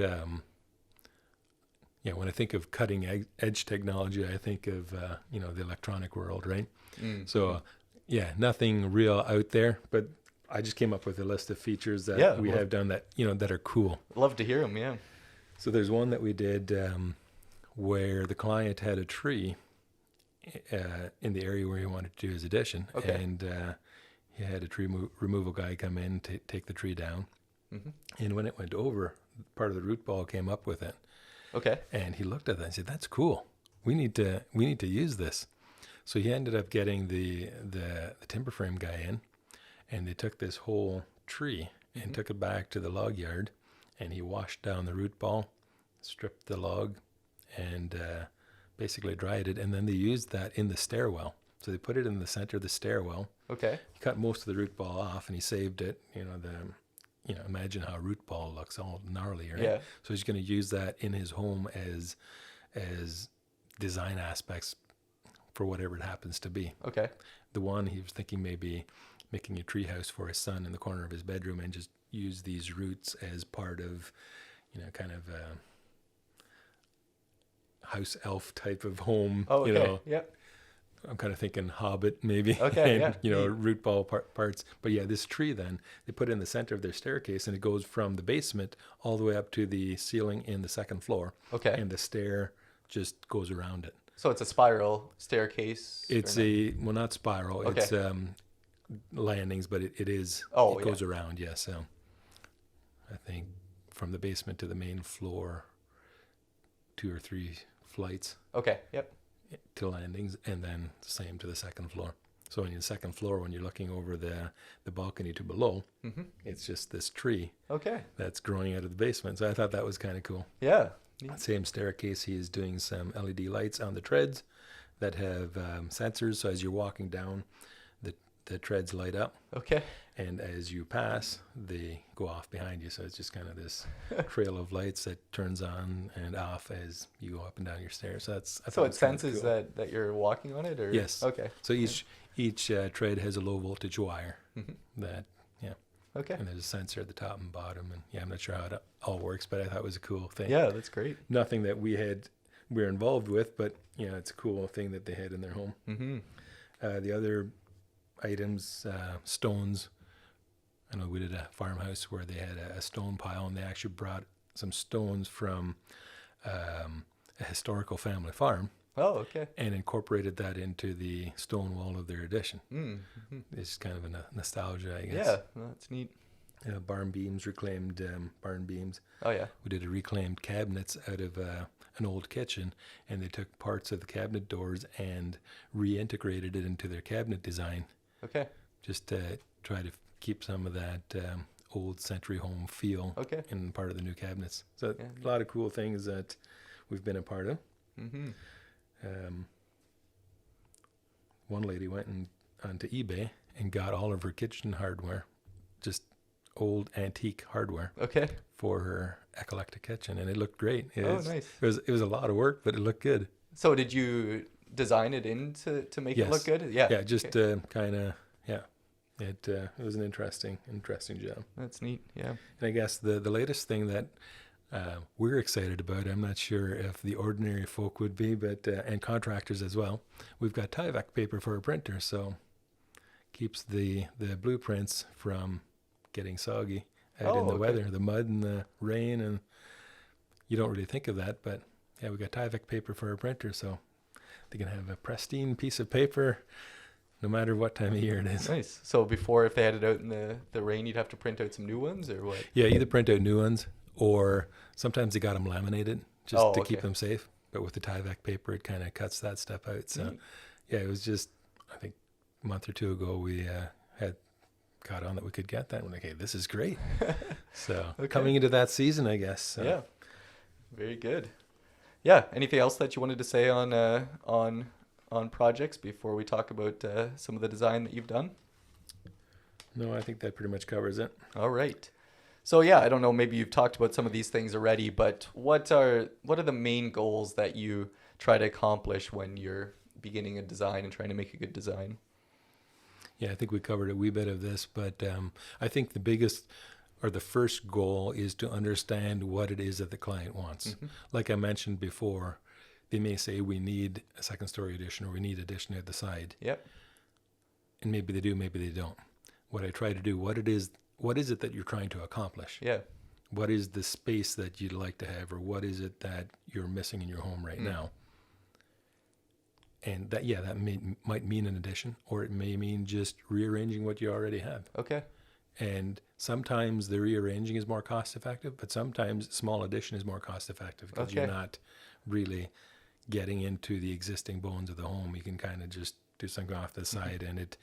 when I think of cutting edge technology, I think of the electronic world, right? Mm-hmm. So nothing real out there, but I just came up with a list of features that we have done that that are cool. Love to hear them. Yeah. So there's one that we did where the client had a tree in the area where he wanted to do his addition, and he had a tree removal guy come in to take the tree down. Mm-hmm. And when it went over, part of the root ball came up with it. Okay. And he looked at that and said, "That's cool. We need to use this." So he ended up getting the timber frame guy in, and they took this whole tree and took it back to the log yard, and he washed down the root ball, stripped the log, and basically dried it, and then they used that in the stairwell. So they put it in the center of the stairwell. Okay. He cut most of the root ball off, and he saved it. Imagine how a root ball looks, all gnarly, right? Yeah. So he's going to use that in his home as design aspects for whatever it happens to be. Okay. The one he was thinking maybe making a tree house for his son in the corner of his bedroom and just use these roots as part of, kind of a house elf type of home. Oh, okay. Yep. I'm kind of thinking Hobbit maybe. Okay. And, root ball parts. But this tree then, they put it in the center of their staircase, and it goes from the basement all the way up to the ceiling in the second floor. Okay. And the stair just goes around it. So it's a spiral staircase? It's not spiral. Okay. It's landings, but it goes around, So I think from the basement to the main floor, 2 or 3 flights. Okay, yep. To landings, and then the same to the second floor. So on the second floor, when you're looking over the balcony to below, it's just this tree that's growing out of the basement. So I thought that was kind of cool. Yeah. Same staircase, he is doing some LED lights on the treads that have sensors. So as you're walking down, the treads light up. Okay. And as you pass, they go off behind you. So it's just kind of this trail of lights that turns on and off as you go up and down your stairs. So it senses cool. that you're walking on it, or yes. Okay. So each tread has a low voltage wire that Okay. And there's a sensor at the top and bottom, and I'm not sure how it all works, but I thought it was a cool thing. Yeah, that's great. Nothing that we're involved with, but it's a cool thing that they had in their home. Mm-hmm. The other items, stones. I know we did a farmhouse where they had a stone pile, and they actually brought some stones from a historical family farm. Oh, okay. And incorporated that into the stone wall of their addition. Mm-hmm. It's kind of a nostalgia, I guess. Yeah, that's neat. Barn beams, reclaimed barn beams. Oh, yeah. We did a reclaimed cabinets out of an old kitchen, and they took parts of the cabinet doors and reintegrated it into their cabinet design. Okay. Just to try to keep some of that old century home feel in part of the new cabinets. So a lot of cool things that we've been a part of. Mm-hmm. One lady went onto eBay and got all of her kitchen hardware just old antique hardware Okay. for her eclectic kitchen, and it looked great. Nice. It was a lot of work, but it looked good. So did you design it in to make it look good? Yeah. Yeah, just kind of, yeah. It was an interesting job. That's neat. Yeah. And I guess the latest thing that we're excited about, I'm not sure if the ordinary folk would be, but and contractors as well. We've got Tyvek paper for our printer, so keeps the blueprints from getting soggy out in the weather, the mud and the rain, and you don't really think of that, but yeah, we got Tyvek paper for our printer, so they can have a pristine piece of paper no matter what time of year it is. Nice. So before, if they had it out in the rain, you'd have to print out some new ones, or what? Yeah, either print out new ones, or sometimes they got them laminated just to keep them safe. But with the Tyvek paper, it kind of cuts that step out. So yeah, it was just, I think a month or two ago, we had caught on that we could get that. And we're like, hey, this is great. So coming into that season, I guess. So. Yeah, very good. Yeah, anything else that you wanted to say on projects before we talk about some of the design that you've done? No, I think that pretty much covers it. All right. So yeah, I don't know, maybe you've talked about some of these things already, but what are the main goals that you try to accomplish when you're beginning a design and trying to make a good design? Yeah, I think we covered a wee bit of this, but I think the biggest or the first goal is to understand what it is that the client wants. Mm-hmm. Like I mentioned before, they may say we need a second story addition or we need addition at the side. Yep. And maybe they do, maybe they don't. What I try to do, what is it that you're trying to accomplish? Yeah. What is the space that you'd like to have, or what is it that you're missing in your home right now? And that might mean an addition, or it may mean just rearranging what you already have. Okay. And sometimes the rearranging is more cost effective, but sometimes small addition is more cost effective because you're not really getting into the existing bones of the home. You can kind of just do something off the side, and it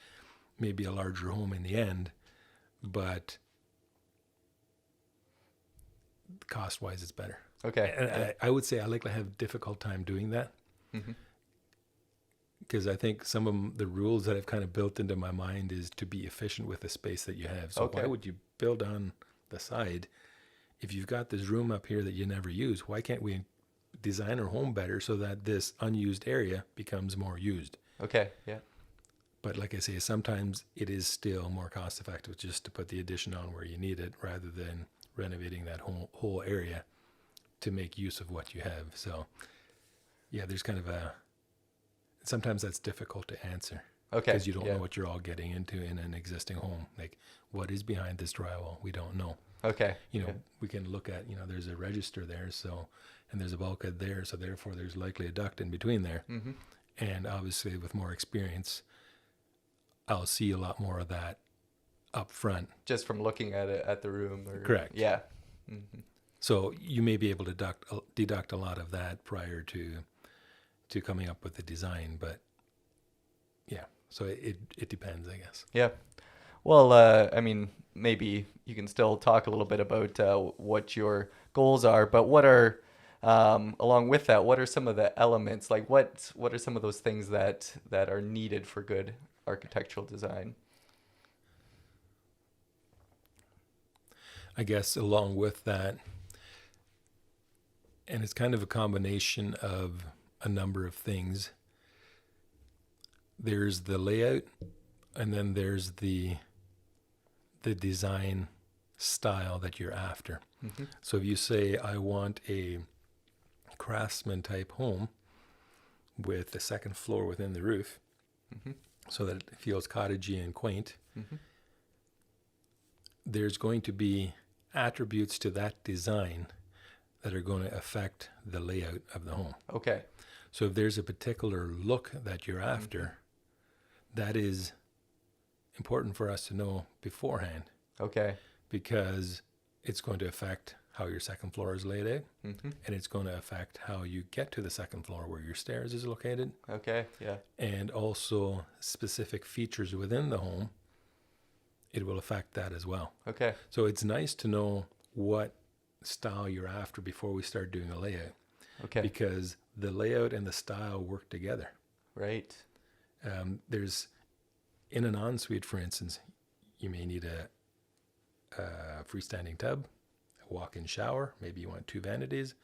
may be a larger home in the end, but cost-wise, it's better. Okay. And I would say I like to have a difficult time doing that because I think some of the rules that I've kind of built into my mind is to be efficient with the space that you have. So why would you build on the side if you've got this room up here that you never use? Why can't we design our home better so that this unused area becomes more used? Okay, yeah. But like I say, sometimes it is still more cost effective just to put the addition on where you need it rather than renovating that whole area to make use of what you have. So yeah, there's kind of sometimes that's difficult to answer. Okay. Because you don't know what you're all getting into in an existing home. Like, what is behind this drywall? We don't know. Okay. We can look at, there's a register there, and there's a bulkhead there, so therefore there's likely a duct in between there. Mm-hmm. And obviously with more experience, I'll see a lot more of that up front. Just from looking at it at the room. Correct. Yeah. Mm-hmm. So you may be able to deduct a lot of that prior to coming up with the design, but yeah, so it depends, I guess. Yeah. Well, I mean, maybe you can still talk a little bit about what your goals are, but what are, along with that, what are some of the elements? Like what are some of those things that are needed for good architectural design? I guess along with that, and it's kind of a combination of a number of things. There's the layout, and then there's the design style that you're after. Mm-hmm. So if you say, I want a craftsman type home with a second floor within the roof, so that it feels cottagey and quaint, there's going to be attributes to that design that are going to affect the layout of the home. Okay. So if there's a particular look that you're after, that is important for us to know beforehand. Okay. Because it's going to affect how your second floor is laid out, and it's going to affect how you get to the second floor where your stairs is located. Okay, yeah. And also specific features within the home, it will affect that as well. Okay. So it's nice to know what style you're after before we start doing a layout. Okay. Because the layout and the style work together. Right. There's, in an ensuite, for instance, you may need a freestanding tub, a walk-in shower, maybe you want 2 vanities,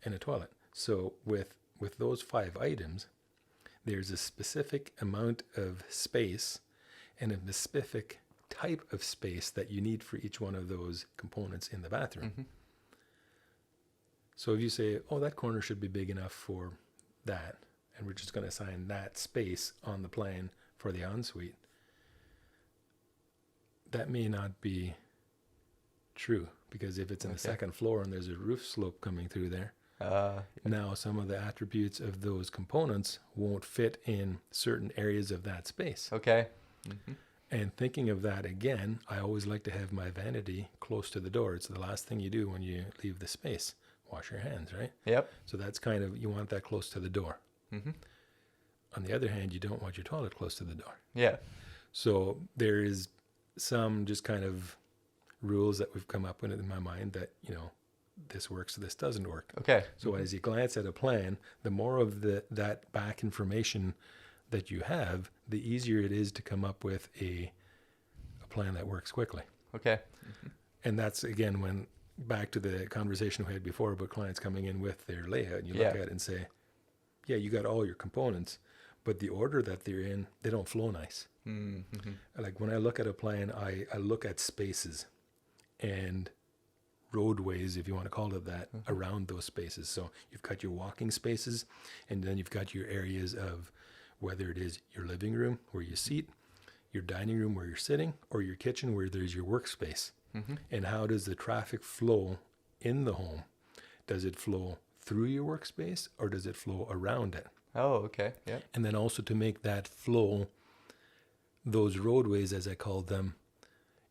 and a toilet. So with those 5 items, there's a specific amount of space and a specific type of space that you need for each one of those components in the bathroom. Mm-hmm. So if you say, oh, that corner should be big enough for that, and we're just going to assign that space on the plan for the ensuite, that may not be true, because if it's in the second floor and there's a roof slope coming through there, now some of the attributes of those components won't fit in certain areas of that space. Okay. Mm-hmm. And thinking of that again, I always like to have my vanity close to the door. It's the last thing you do when you leave the space. Wash your hands, right? Yep. So that's kind of, you want that close to the door. Mm-hmm. On the other hand, you don't want your toilet close to the door. Yeah. So there is some just kind of rules that we've come up with in my mind that, this works, this doesn't work. Okay. So as you glance at a plan, the more of that back information that you have, the easier it is to come up with a plan that works quickly. Okay. Mm-hmm. And that's, again, when back to the conversation we had before about clients coming in with their layout, and you look at it and say, yeah, you got all your components, but the order that they're in, they don't flow nice. Mm-hmm. Like when I look at a plan, I look at spaces and roadways, if you want to call it that, mm-hmm. around those spaces. So you've got your walking spaces, and then you've got your areas of whether it is your living room where you seat, your dining room where you're sitting, or your kitchen where there's your workspace. Mm-hmm. And how does the traffic flow in the home? Does it flow through your workspace, or does it flow around it? Oh, okay. Yeah. And then also to make that flow, those roadways, as I call them,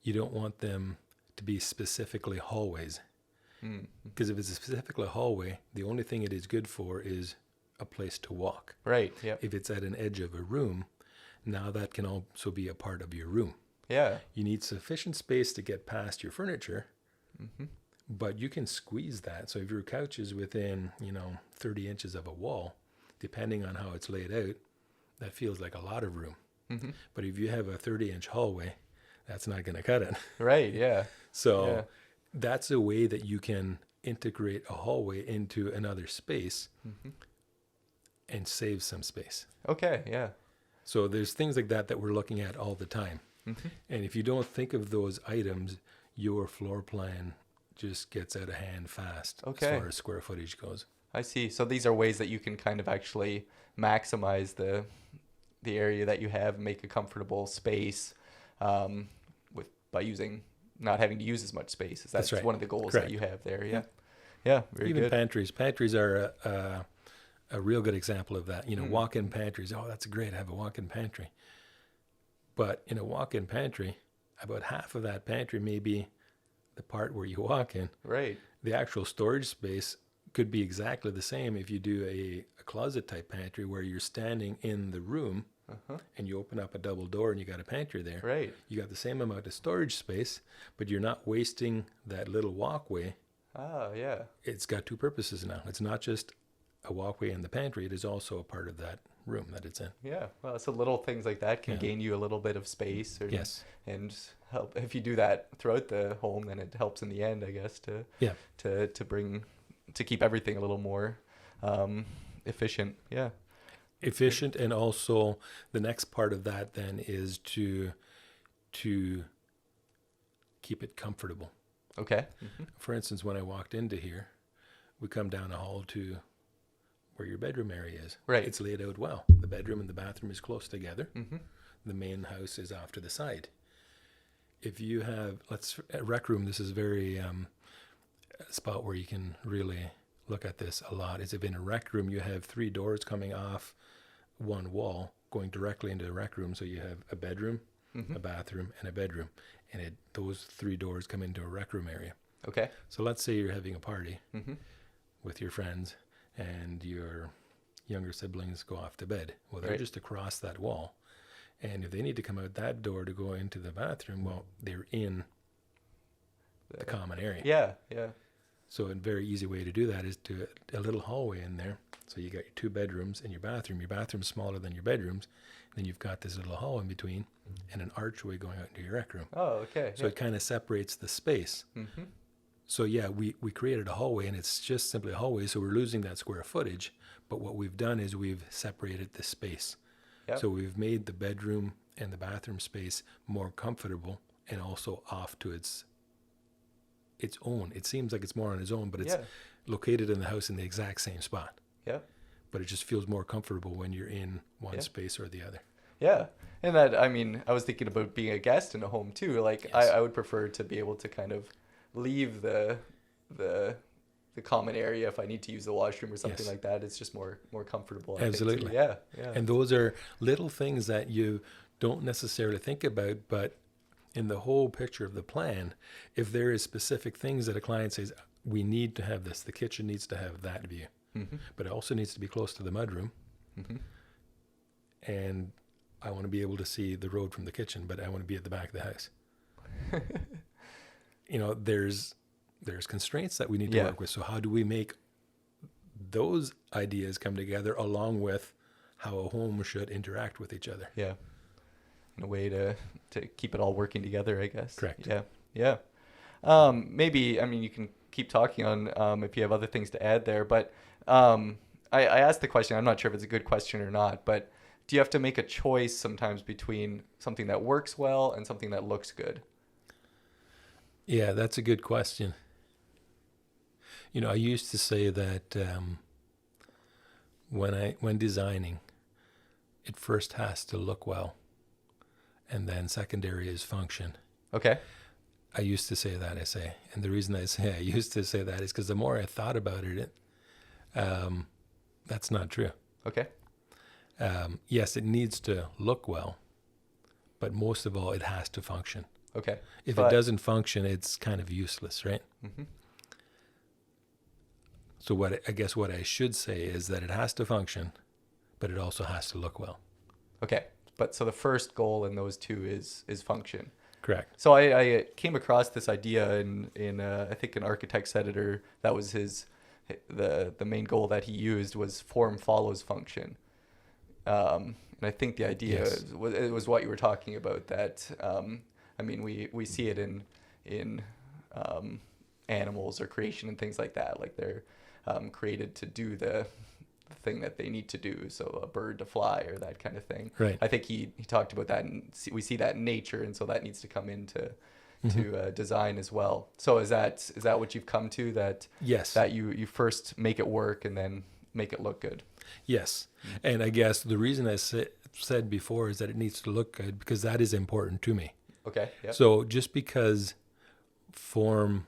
you don't want them to be specifically hallways. Because if it's specifically a hallway, the only thing it is good for is a place to walk. Right. Yeah. If it's at an edge of a room, now that can also be a part of your room. Yeah. You need sufficient space to get past your furniture, mm-hmm. but you can squeeze that. So if your couch is within, 30 inches of a wall, depending on how it's laid out, that feels like a lot of room. Mm-hmm. But if you have a 30-inch hallway, that's not going to cut it. Right. Yeah. So that's a way that you can integrate a hallway into another space, mm-hmm. and save some space. Okay. Yeah. So there's things like that we're looking at all the time. Mm-hmm. And if you don't think of those items, your floor plan just gets out of hand fast as far as square footage goes. I see. So these are ways that you can kind of actually maximize the area that you have, make a comfortable space, by not having to use as much space. That's right. One of the goals that you have there. Yeah. Yeah. Very Even good. pantries. Pantries are a real good example of that. Walk-in pantries. Oh, that's great. I have a walk-in pantry. But in a walk-in pantry, about half of that pantry may be the part where you walk in. Right. The actual storage space could be exactly the same if you do a closet-type pantry where you're standing in the room, uh-huh. and you open up a double door and you got a pantry there. Right. You got the same amount of storage space, but you're not wasting that little walkway. Oh, yeah. It's got 2 purposes now. It's not just a walkway in the pantry. It is also a part of that room that it's in. Yeah. Well, so little things like that can gain you a little bit of space. And help. If you do that throughout the home, then it helps in the end, I guess, to keep everything a little more efficient. Yeah. Efficient, and also the next part of that then is to keep it comfortable. Okay. Mm-hmm. For instance, when I walked into here, we come down a hall to where your bedroom area is. Right. It's laid out well. The bedroom and the bathroom is close together. Mm-hmm. The main house is off to the side. If you have, a rec room, this is very a spot where you can really look at this a lot, is if in a rec room you have 3 doors coming off one wall going directly into the rec room. So you have a bedroom, mm-hmm. a bathroom, and a bedroom. And those 3 doors come into a rec room area. Okay. So let's say you're having a party, mm-hmm. with your friends, and your younger siblings go off to bed. Well, they're just across that wall. And if they need to come out that door to go into the bathroom, well, they're in the common area. Yeah, yeah. So a very easy way to do that is to a little hallway in there. So you got your 2 bedrooms and your bathroom. Your bathroom's smaller than your bedrooms. Then you've got this little hall in between and an archway going out into your rec room. Oh, okay. So it kind of separates the space. Mm-hmm. So yeah, we created a hallway, and it's just simply a hallway. So we're losing that square footage. But what we've done is we've separated the space. Yep. So we've made the bedroom and the bathroom space more comfortable and also off to its own. It seems like it's more on its own, but it's located in the house in the exact same spot. Yeah. But it just feels more comfortable when you're in one space or the other. Yeah. And that, I mean, I was thinking about being a guest in a home too. Like, yes. I would prefer to be able to kind of leave the common area if I need to use the washroom or something like that. It's just more comfortable. Absolutely. Yeah. And those are little things that you don't necessarily think about, but in the whole picture of the plan, if there is specific things that a client says, we need to have this, the kitchen needs to have that view, but it also needs to be close to the mudroom. And I want to be able to see the road from the kitchen, but I want to be at the back of the house. There's constraints that we need to work with. So how do we make those ideas come together along with how a home should interact with each other? Yeah. In a way to keep it all working together, I guess. Correct. Yeah. Maybe, I mean, you can keep talking on if you have other things to add there, but I asked the question, I'm not sure if it's a good question or not, but do you have to make a choice sometimes between something that works well and something that looks good? Yeah, that's a good question. I used to say that when designing, it first has to look well, and then secondary is function. Okay. I used to say that, and the reason I say I used to say that is because the more I thought about it, that's not true. Okay. Yes, it needs to look well, but most of all, it has to function. Okay. If it doesn't function, it's kind of useless, right? Mm-hmm. So what I should say is that it has to function, but it also has to look well. Okay. But so the first goal in those two is function. Correct. So I came across this idea in I think an architect's editor. That was the main goal that he used was form follows function. And I think the idea was what you were talking about, that I mean we see it in animals or creation and things like that, like they're created to do the thing that they need to do, so a bird to fly or that kind of thing. Right. I think he talked about that, and we see that in nature, and so that needs to come into to design as well. So is that what you've come to, that yes, that you first make it work and then make it look good? Yes. And I guess the reason I said before is that it needs to look good because that is important to me. Okay. Yep. So just because form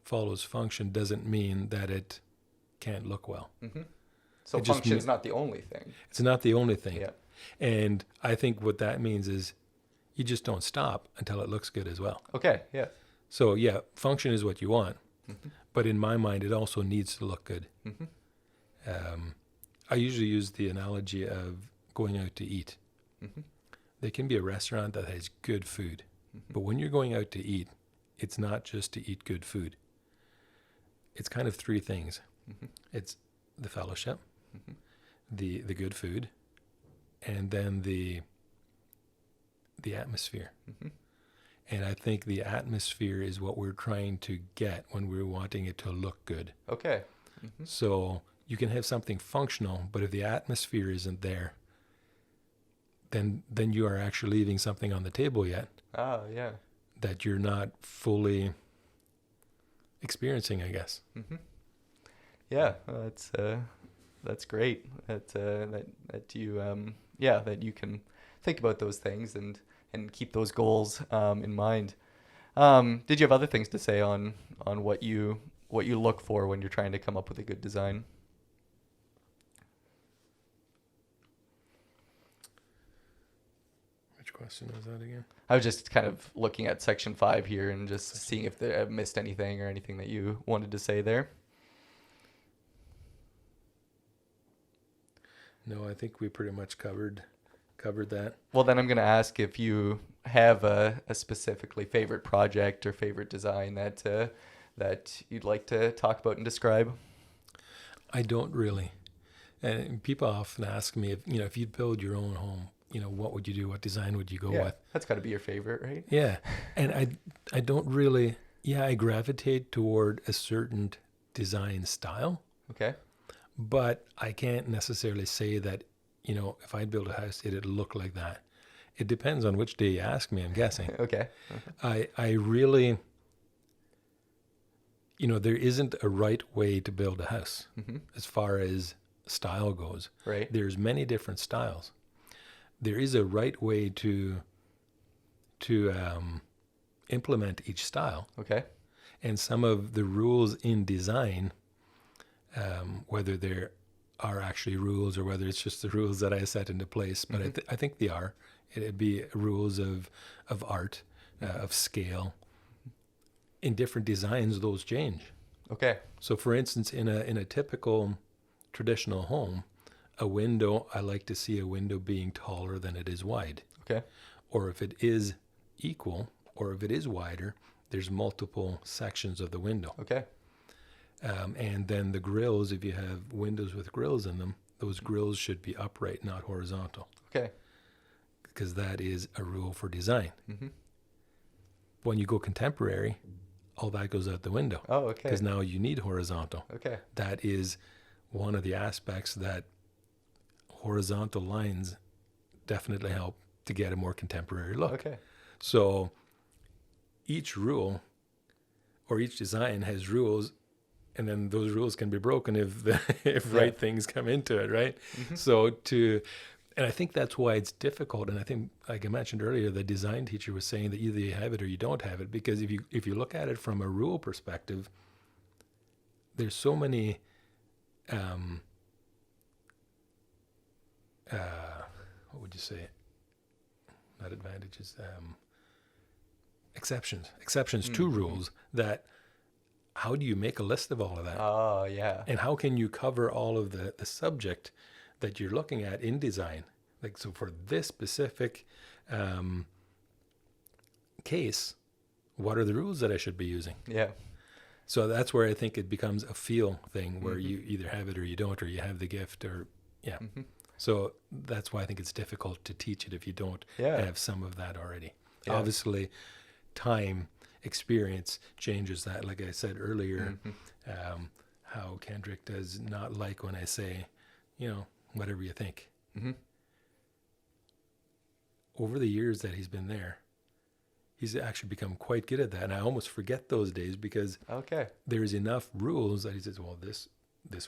follows function doesn't mean that it can't look well. Mm-hmm. So function is not the only thing. It's not the only thing. Yeah. And I think what that means is you just don't stop until it looks good as well. Okay. Yeah. So yeah, function is what you want, but in my mind, it also needs to look good. Mm-hmm. I usually use the analogy of going out to eat. Mm-hmm. There can be a restaurant that has good food, but when you're going out to eat, it's not just to eat good food. It's kind of three things. Mm-hmm. It's the fellowship, the good food, and then the atmosphere. Mm-hmm. And I think the atmosphere is what we're trying to get when we're wanting it to look good. Okay. Mm-hmm. So you can have something functional, but if the atmosphere isn't there, then you are actually leaving something on the table yet. Oh, yeah. That you're not fully experiencing, I guess. Mm-hmm. Yeah, that's great. That you that you can think about those things and keep those goals in mind. Did you have other things to say on what you look for when you're trying to come up with a good design? Which question was that again? I was just kind of looking at section 5 here and just seeing if I've missed anything or anything that you wanted to say there. No, I think we pretty much covered that. Well, then I'm going to ask if you have a specifically favorite project or favorite design that you'd like to talk about and describe. I don't really. And people often ask me if you'd build your own home, what would you do? What design would you go with? That's got to be your favorite, right? Yeah. And I don't really, I gravitate toward a certain design style. Okay. But I can't necessarily say that, if I'd build a house, it'd look like that. It depends on which day you ask me, I'm guessing. Okay. I really, there isn't a right way to build a house as far as style goes. Right. There's many different styles. There is a right way to implement each style. Okay. And some of the rules in design, whether there are actually rules or whether it's just the rules that I set into place, but I think they are. It'd be rules of art, of scale. In different designs, those change. Okay. So, for instance, in a typical traditional home, a window, I like to see a window being taller than it is wide. Okay. Or if it is equal, or if it is wider, there's multiple sections of the window. Okay. And then the grills, if you have windows with grills in them, those grills should be upright, not horizontal. Okay. Because that is a rule for design. Mm-hmm. When you go contemporary, all that goes out the window. Oh, okay. Because now you need horizontal. Okay. That is one of the aspects that horizontal lines definitely help to get a more contemporary look. Okay. So each rule or each design has rules, and then those rules can be broken if right things come into it, right? Mm-hmm. And I think that's why it's difficult. And I think, like I mentioned earlier, the design teacher was saying that either you have it or you don't have it. Because if you look at it from a rule perspective, there's so many what would you say? Not advantages, exceptions to rules, that how do you make a list of all of that? Oh, yeah. And how can you cover all of the subject that you're looking at in design? Like, so for this specific case, what are the rules that I should be using? Yeah. So that's where I think it becomes a feel thing, where you either have it or you don't, or you have the gift, or Mm-hmm. So that's why I think it's difficult to teach it if you don't have some of that already. Yeah. Obviously, time, experience changes that. Like I said earlier, how Kendrick does not like when I say, whatever you think. Mm-hmm. Over the years that he's been there, he's actually become quite good at that. And I almost forget those days because there's enough rules that he says, well, this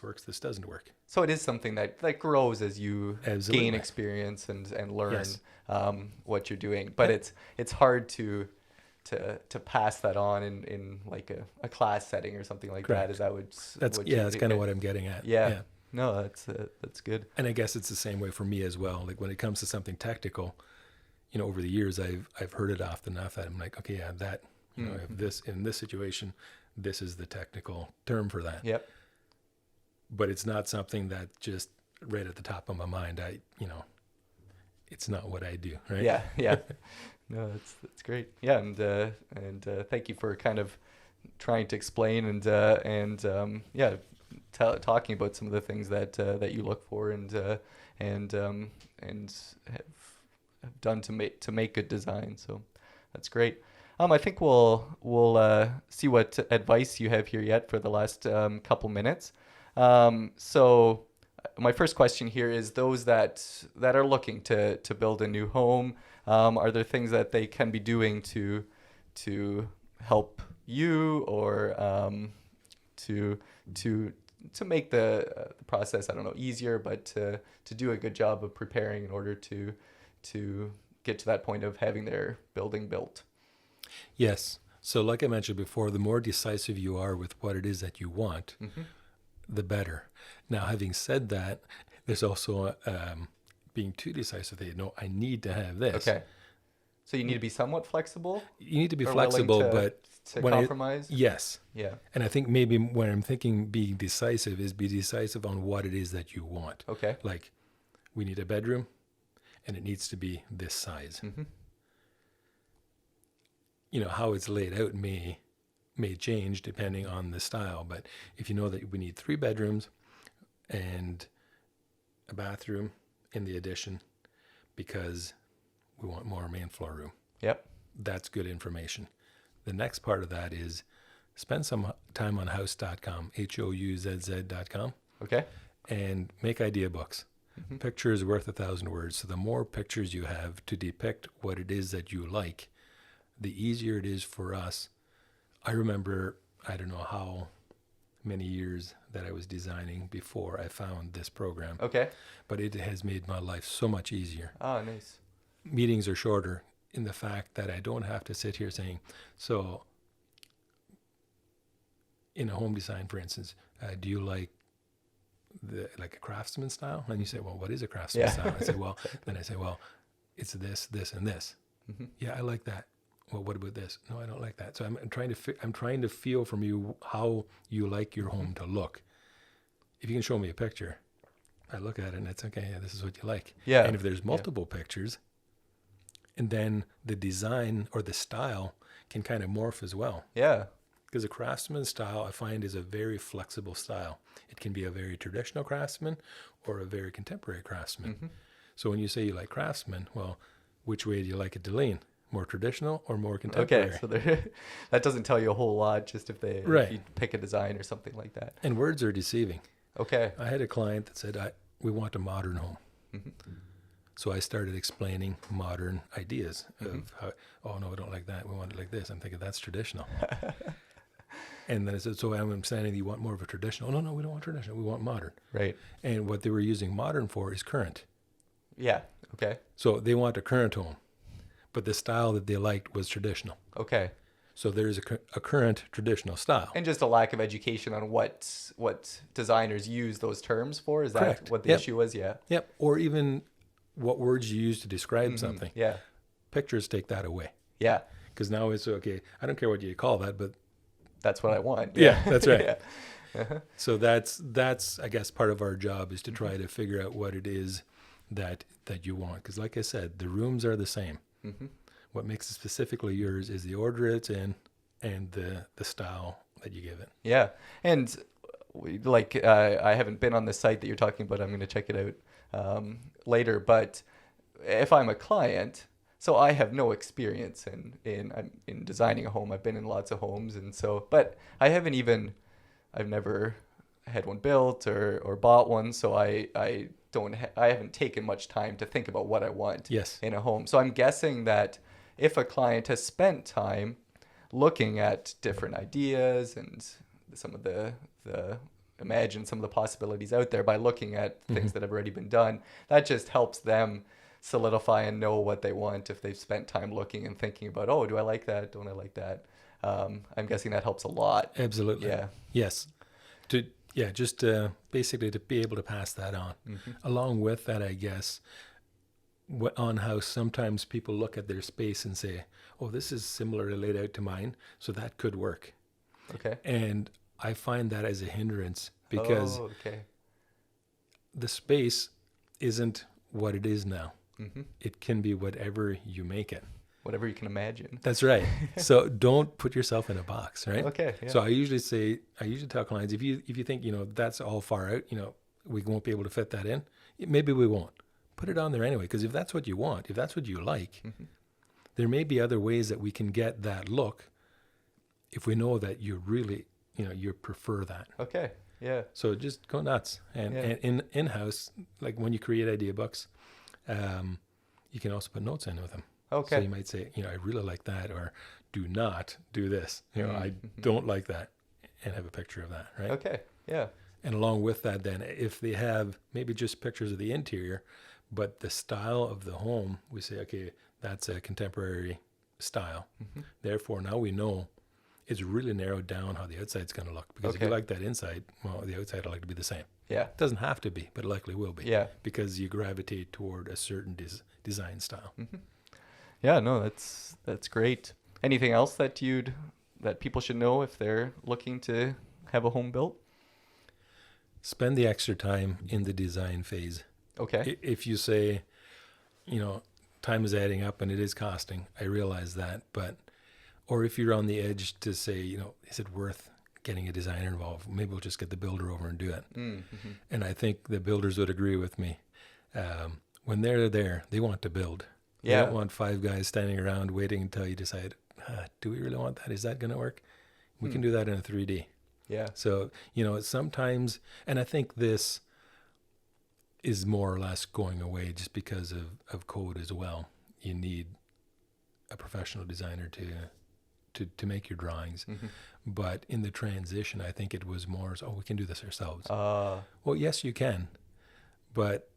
works, this doesn't work. So it is something that grows as you gain experience and learn what you're doing. But it's hard to pass that on in like a class setting or something like that. Is that that's kind of what I'm getting at. Yeah. No, that's good. And I guess it's the same way for me as well. Like when it comes to something technical, over the years I've heard it often enough that I'm like, okay, that if this in this situation, this is the technical term for that. Yep. But it's not something that just right at the top of my mind. It's not what I do, right? Yeah, yeah. No, that's great. Yeah, and thank you for kind of trying to explain and talking about some of the things that you look for and have done to make good design. So that's great. I think we'll see what advice you have here yet for the last couple minutes. So my first question here is those that are looking to build a new home, are there things that they can be doing to help you or to make the process, I don't know, easier, but to do a good job of preparing in order to get to that point of having their building built? Yes. So like I mentioned before, the more decisive you are with what it is that you want, the better. Now, having said that, there's also being too decisive. I need to have this. Okay. So you need to be somewhat flexible? You need to be flexible, but to compromise? Yes. Yeah. And I think maybe when I'm thinking being decisive is be decisive on what it is that you want. Okay. Like, we need a bedroom, and it needs to be this size. Mm-hmm. How it's laid out may change depending on the style, but if you know that we need 3 bedrooms, and a bathroom in the addition because we want more main floor room. Yep. That's good information. The next part of that is spend some time on house.com, HOUZZ.com. Okay. And make idea books. Mm-hmm. Picture is worth 1,000 words. So the more pictures you have to depict what it is that you like, the easier it is for us. I remember, I don't know how many years that I was designing before I found this program. Okay. But it has made my life so much easier. Oh, nice. Meetings are shorter in the fact that I don't have to sit here saying, so in a home design, for instance, do you like a craftsman style? And you say, well, what is a craftsman style? I say, well, it's this, this, and this. Mm-hmm. Yeah, I like that. Well, what about this? No, I don't like that. So I'm trying to feel from you how you like your home to look. If you can show me a picture, I look at it and it's okay. Yeah, this is what you like. Yeah. And if there's multiple pictures, and then the design or the style can kind of morph as well. Yeah. Because a craftsman style, I find, is a very flexible style. It can be a very traditional craftsman or a very contemporary craftsman. Mm-hmm. So when you say you like craftsman, well, which way do you like it to lean? More traditional or more contemporary? Okay, so that doesn't tell you a whole lot, just if you pick a design or something like that. And words are deceiving. Okay. I had a client that said, we want a modern home. Mm-hmm. So I started explaining modern ideas of how, oh, no, I don't like that. We want it like this. I'm thinking, that's traditional. And then I said, so I'm understanding you want more of a traditional. Oh, no, we don't want traditional. We want modern. Right. And what they were using modern for is current. Yeah. Okay. So they want a current home, but the style that they liked was traditional. Okay. So there's a current traditional style. And just a lack of education on what designers use those terms for. Is that Correct. what the issue was? Yeah. Yep. Or even what words you use to describe something. Yeah. Pictures take that away. Yeah. Because now it's okay. I don't care what you call that, but that's what I want. Yeah, that's right. Yeah. Uh-huh. So that's I guess part of our job is to try to figure out what it is that you want. Because like I said, the rooms are the same. Mm-hmm. What makes it specifically yours is the order it's in and the style that you give it. Yeah. And I haven't been on the site that you're talking about. I'm going to check it out later. But if I'm a client, so I have no experience in designing a home. I've been in lots of homes, but I've never had one built or bought one. So I haven't taken much time to think about what I want in a home. So I'm guessing that if a client has spent time looking at different ideas and some of imagine some of the possibilities out there by looking at things that have already been done, that just helps them solidify and know what they want if they've spent time looking and thinking about, oh, do I like that? Don't I like that? I'm guessing that helps a lot. Absolutely. Yeah. Yes. Just basically to be able to pass that on. Mm-hmm. Along with that, I guess, on house, sometimes people look at their space and say, oh, this is similarly laid out to mine, so that could work. Okay. And I find that as a hindrance because the space isn't what it is now. Mm-hmm. It can be whatever you make it. Whatever you can imagine. That's right. So don't put yourself in a box, right? Okay. Yeah. So I usually tell clients, if you think, that's all far out, we won't be able to fit that in, maybe we won't. Put it on there anyway, because if that's what you want, if that's what you like, there may be other ways that we can get that look if we know that you really, you prefer that. Okay. Yeah. So just go nuts. And in-house, like when you create idea books, you can also put notes in with them. Okay. So you might say, I really like that, or do not do this. I don't like that, and have a picture of that, right? Okay. Yeah. And along with that, then, if they have maybe just pictures of the interior, but the style of the home, we say, okay, that's a contemporary style. Mm-hmm. Therefore, now we know it's really narrowed down how the outside's going to look. Because if you like that inside, well, the outside will like to be the same. Yeah. It doesn't have to be, but it likely will be. Yeah. Because you gravitate toward a certain design style. Mm-hmm. Yeah, no, that's great. Anything else that people should know if they're looking to have a home built? Spend the extra time in the design phase. Okay. If you say, time is adding up and it is costing, I realize that, or if you're on the edge to say, is it worth getting a designer involved. Maybe we'll just get the builder over and do it. Mm-hmm. And I think the builders would agree with me. When they're there, they want to build. Yeah. They don't want 5 guys standing around waiting until you decide, do we really want that? Is that going to work? We can do that in a 3D. Yeah. So, sometimes, and I think this is more or less going away just because of code as well. You need a professional designer to make your drawings. Mm-hmm. But in the transition, I think it was more, we can do this ourselves. Well, yes, you can. But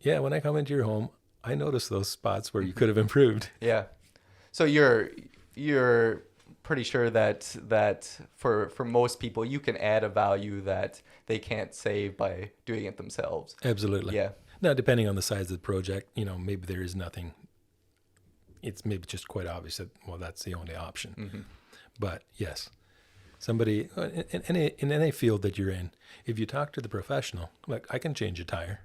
yeah, when I come into your home, I notice those spots where you could have improved. Yeah. So you're pretty sure that for most people, you can add a value that they can't save by doing it themselves. Absolutely. Yeah. Now, depending on the size of the project, maybe there is nothing. It's maybe just quite obvious that, that's the only option. Mm-hmm. But yes, somebody in any field that you're in, if you talk to the professional, like, I can change a tire.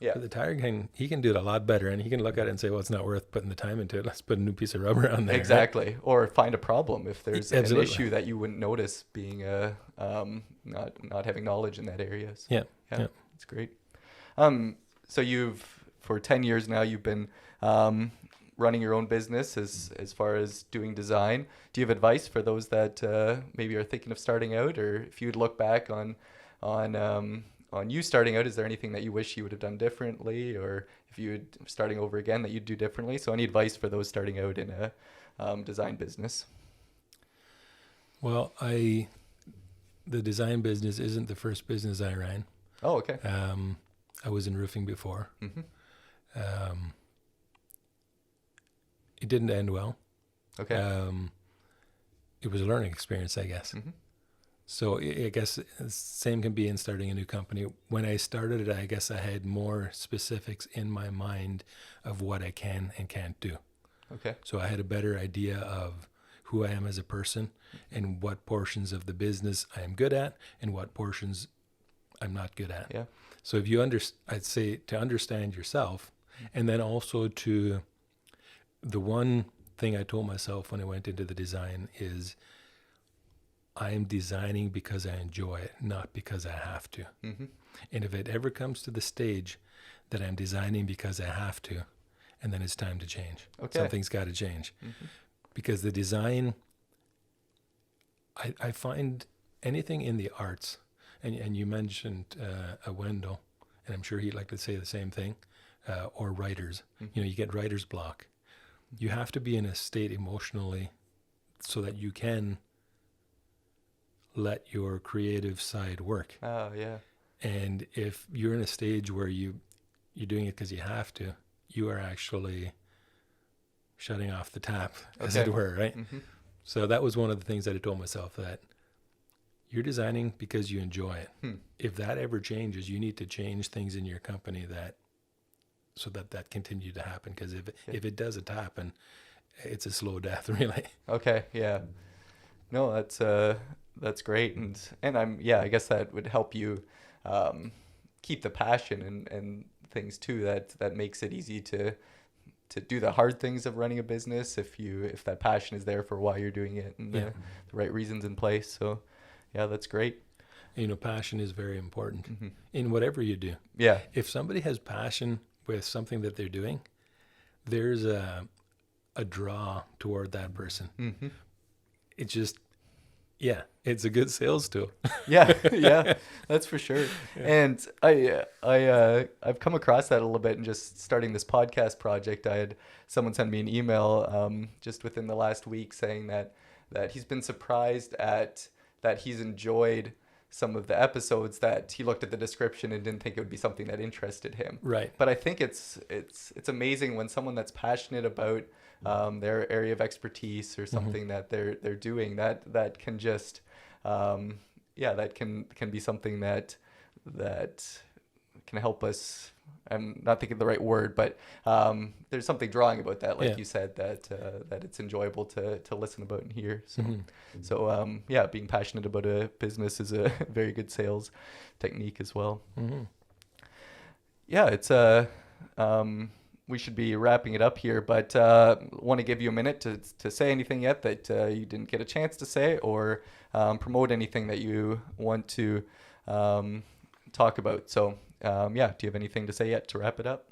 Yeah. But the tire he can do it a lot better, and he can look at it and say, well, it's not worth putting the time into it. Let's put a new piece of rubber on there. Exactly. Right? Or find a problem if there's Absolutely. an issue that you wouldn't notice being not having knowledge in that area. So, yeah. It's great. So for 10 years now, you've been running your own business as far as doing design. Do you have advice for those that maybe are thinking of starting out, or if you'd look back on you starting out, is there anything that you wish you would have done differently, or if you would starting over again that you'd do differently? So any advice for those starting out in a design business? Well, the design business isn't the first business I ran. Oh, okay. I was in roofing before. Mm-hmm. It didn't end well. Okay. It was a learning experience, I guess. Mm-hmm. So I guess same can be in starting a new company. When I started it, I guess I had more specifics in my mind of what I can and can't do. Okay. So I had a better idea of who I am as a person and what portions of the business I am good at and what portions I'm not good at. Yeah. So if you I'd say to understand yourself, and then also the one thing I told myself when I went into the design is, I am designing because I enjoy it, not because I have to. Mm-hmm. And if it ever comes to the stage that I'm designing because I have to, and then it's time to change. Okay. Something's got to change. Mm-hmm. Because the design, I find anything in the arts, and you mentioned a Wendell, and I'm sure he'd like to say the same thing, or writers. Mm-hmm. You get writer's block. You have to be in a state emotionally so that you can let your creative side work. Oh, yeah. And if you're in a stage where you're doing it because you have to, you are actually shutting off the tap, as it were, right? Mm-hmm. So that was one of the things that I told myself, that you're designing because you enjoy it. If that ever changes, you need to change things in your company so that continue to happen. Because if it doesn't happen, it's a slow death, really. Okay, yeah. No, that's great, and I guess that would help you keep the passion and things too. That makes it easy to do the hard things of running a business if that passion is there for why you're doing it and the right reasons in place. So yeah, that's great. Passion is very important mm-hmm. in whatever you do. Yeah. If somebody has passion with something that they're doing, there's a draw toward that person. Mm-hmm. It's just, it's a good sales tool. yeah, that's for sure. Yeah. And I've come across that a little bit in just starting this podcast project. I had someone send me an email just within the last week saying that he's been surprised that he's enjoyed some of the episodes, that he looked at the description and didn't think it would be something that interested him. Right. But I think it's amazing when someone that's passionate about their area of expertise or something that they're doing, that can just that can be something that can help us. I'm not thinking the right word, but there's something drawing about that, like you said, that it's enjoyable to listen about and hear. So being passionate about a business is a very good sales technique as well. Mm-hmm. Yeah, it's we should be wrapping it up here, but want to give you a minute to say anything yet that you didn't get a chance to say, or promote anything that you want to talk about. So do you have anything to say yet to wrap it up?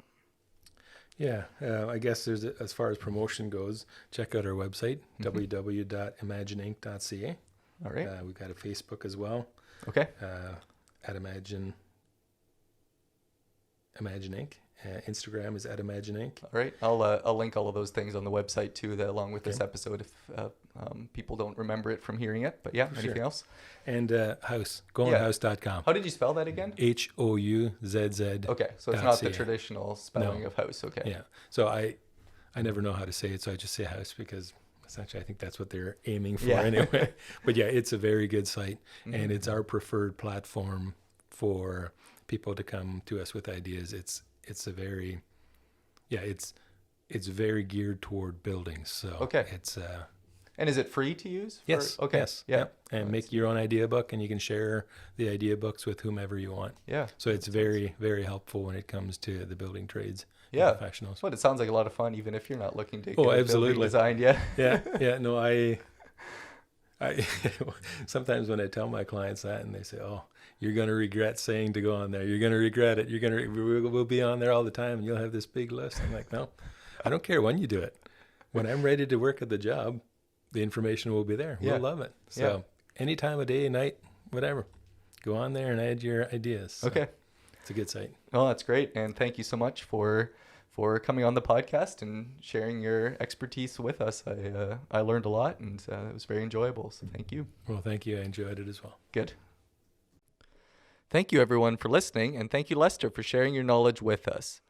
Yeah, I guess as far as promotion goes, check out our website, www.imagineinc.ca. All right. We've got a Facebook as well. Okay. At Imagine Inc. Instagram is at Imagine Inc. All right. I'll link all of those things on the website too, along with this episode, if people don't remember it from hearing it. But anything else? And house, goonhouse.com. How did you spell that again? HOUZZ. Okay, so it's not the traditional spelling of house. Okay. Yeah. So I never know how to say it, so I just say house because essentially I think that's what they're aiming for anyway. But it's a very good site, and it's our preferred platform for people to come to us with ideas. It's a very, it's very geared toward buildings. So it's and is it free to use? Yes. Okay. Yes. Yeah. And make your own idea book, and you can share the idea books with whomever you want. Yeah. So it's very, very helpful when it comes to the building trades. Professionals. But it sounds like a lot of fun, even if you're not looking to get absolutely building design. Yeah. Yeah. No, I sometimes when I tell my clients that, and they say, "Oh, you're going to regret saying to go on there. You're going to regret it. We'll be on there all the time, and you'll have this big list." I'm like, no, I don't care when you do it. When I'm ready to work at the job, the information will be there. We'll love it. So any time of day, night, whatever, go on there and add your ideas. So it's a good site. Well, that's great. And thank you so much for coming on the podcast and sharing your expertise with us. I learned a lot, and it was very enjoyable. So thank you. Well, thank you. I enjoyed it as well. Good. Thank you, everyone, for listening, and thank you, Lester, for sharing your knowledge with us.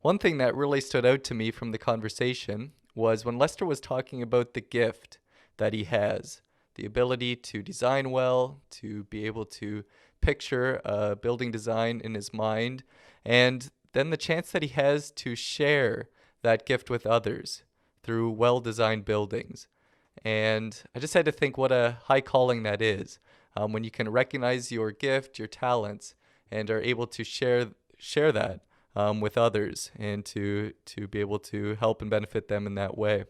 One thing that really stood out to me from the conversation was when Lester was talking about the gift that he has, the ability to design well, to be able to picture a building design in his mind, and then the chance that he has to share that gift with others through well-designed buildings. And I just had to think what a high calling that is. When you can recognize your gift, your talents, and are able to share that with others, and to be able to help and benefit them in that way.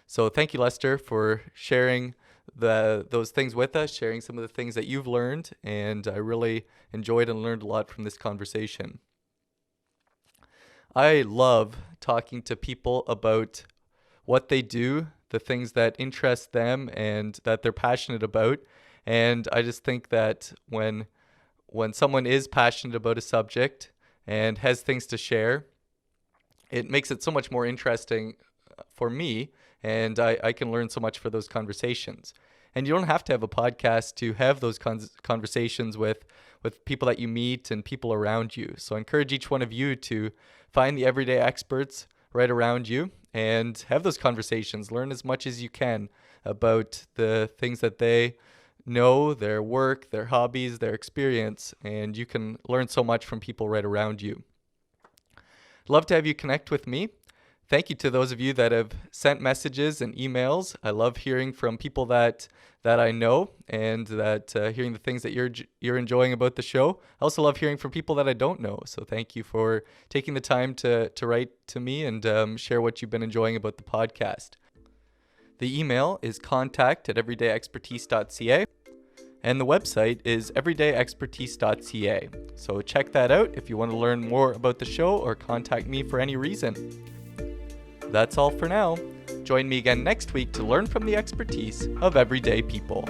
So thank you, Lester, for sharing those things with us, sharing some of the things that you've learned, and I really enjoyed and learned a lot from this conversation. I love talking to people about what they do, the things that interest them and that they're passionate about. And I just think that when someone is passionate about a subject and has things to share, it makes it so much more interesting for me, and I can learn so much for those conversations. And you don't have to have a podcast to have those conversations with people that you meet and people around you. So I encourage each one of you to find the everyday experts right around you and have those conversations. Learn as much as you can about the things that they know, their work, their hobbies, their experience, and you can learn so much from people right around you. I'd love to have you connect with me. Thank you to those of you that have sent messages and emails. I love hearing from people that I know, and that hearing the things that you're enjoying about the show. I also love hearing from people that I don't know. So thank you for taking the time to write to me and share what you've been enjoying about the podcast. The email is contact@everydayexpertise.ca, and the website is everydayexpertise.ca. So check that out if you want to learn more about the show or contact me for any reason. That's all for now. Join me again next week to learn from the expertise of everyday people.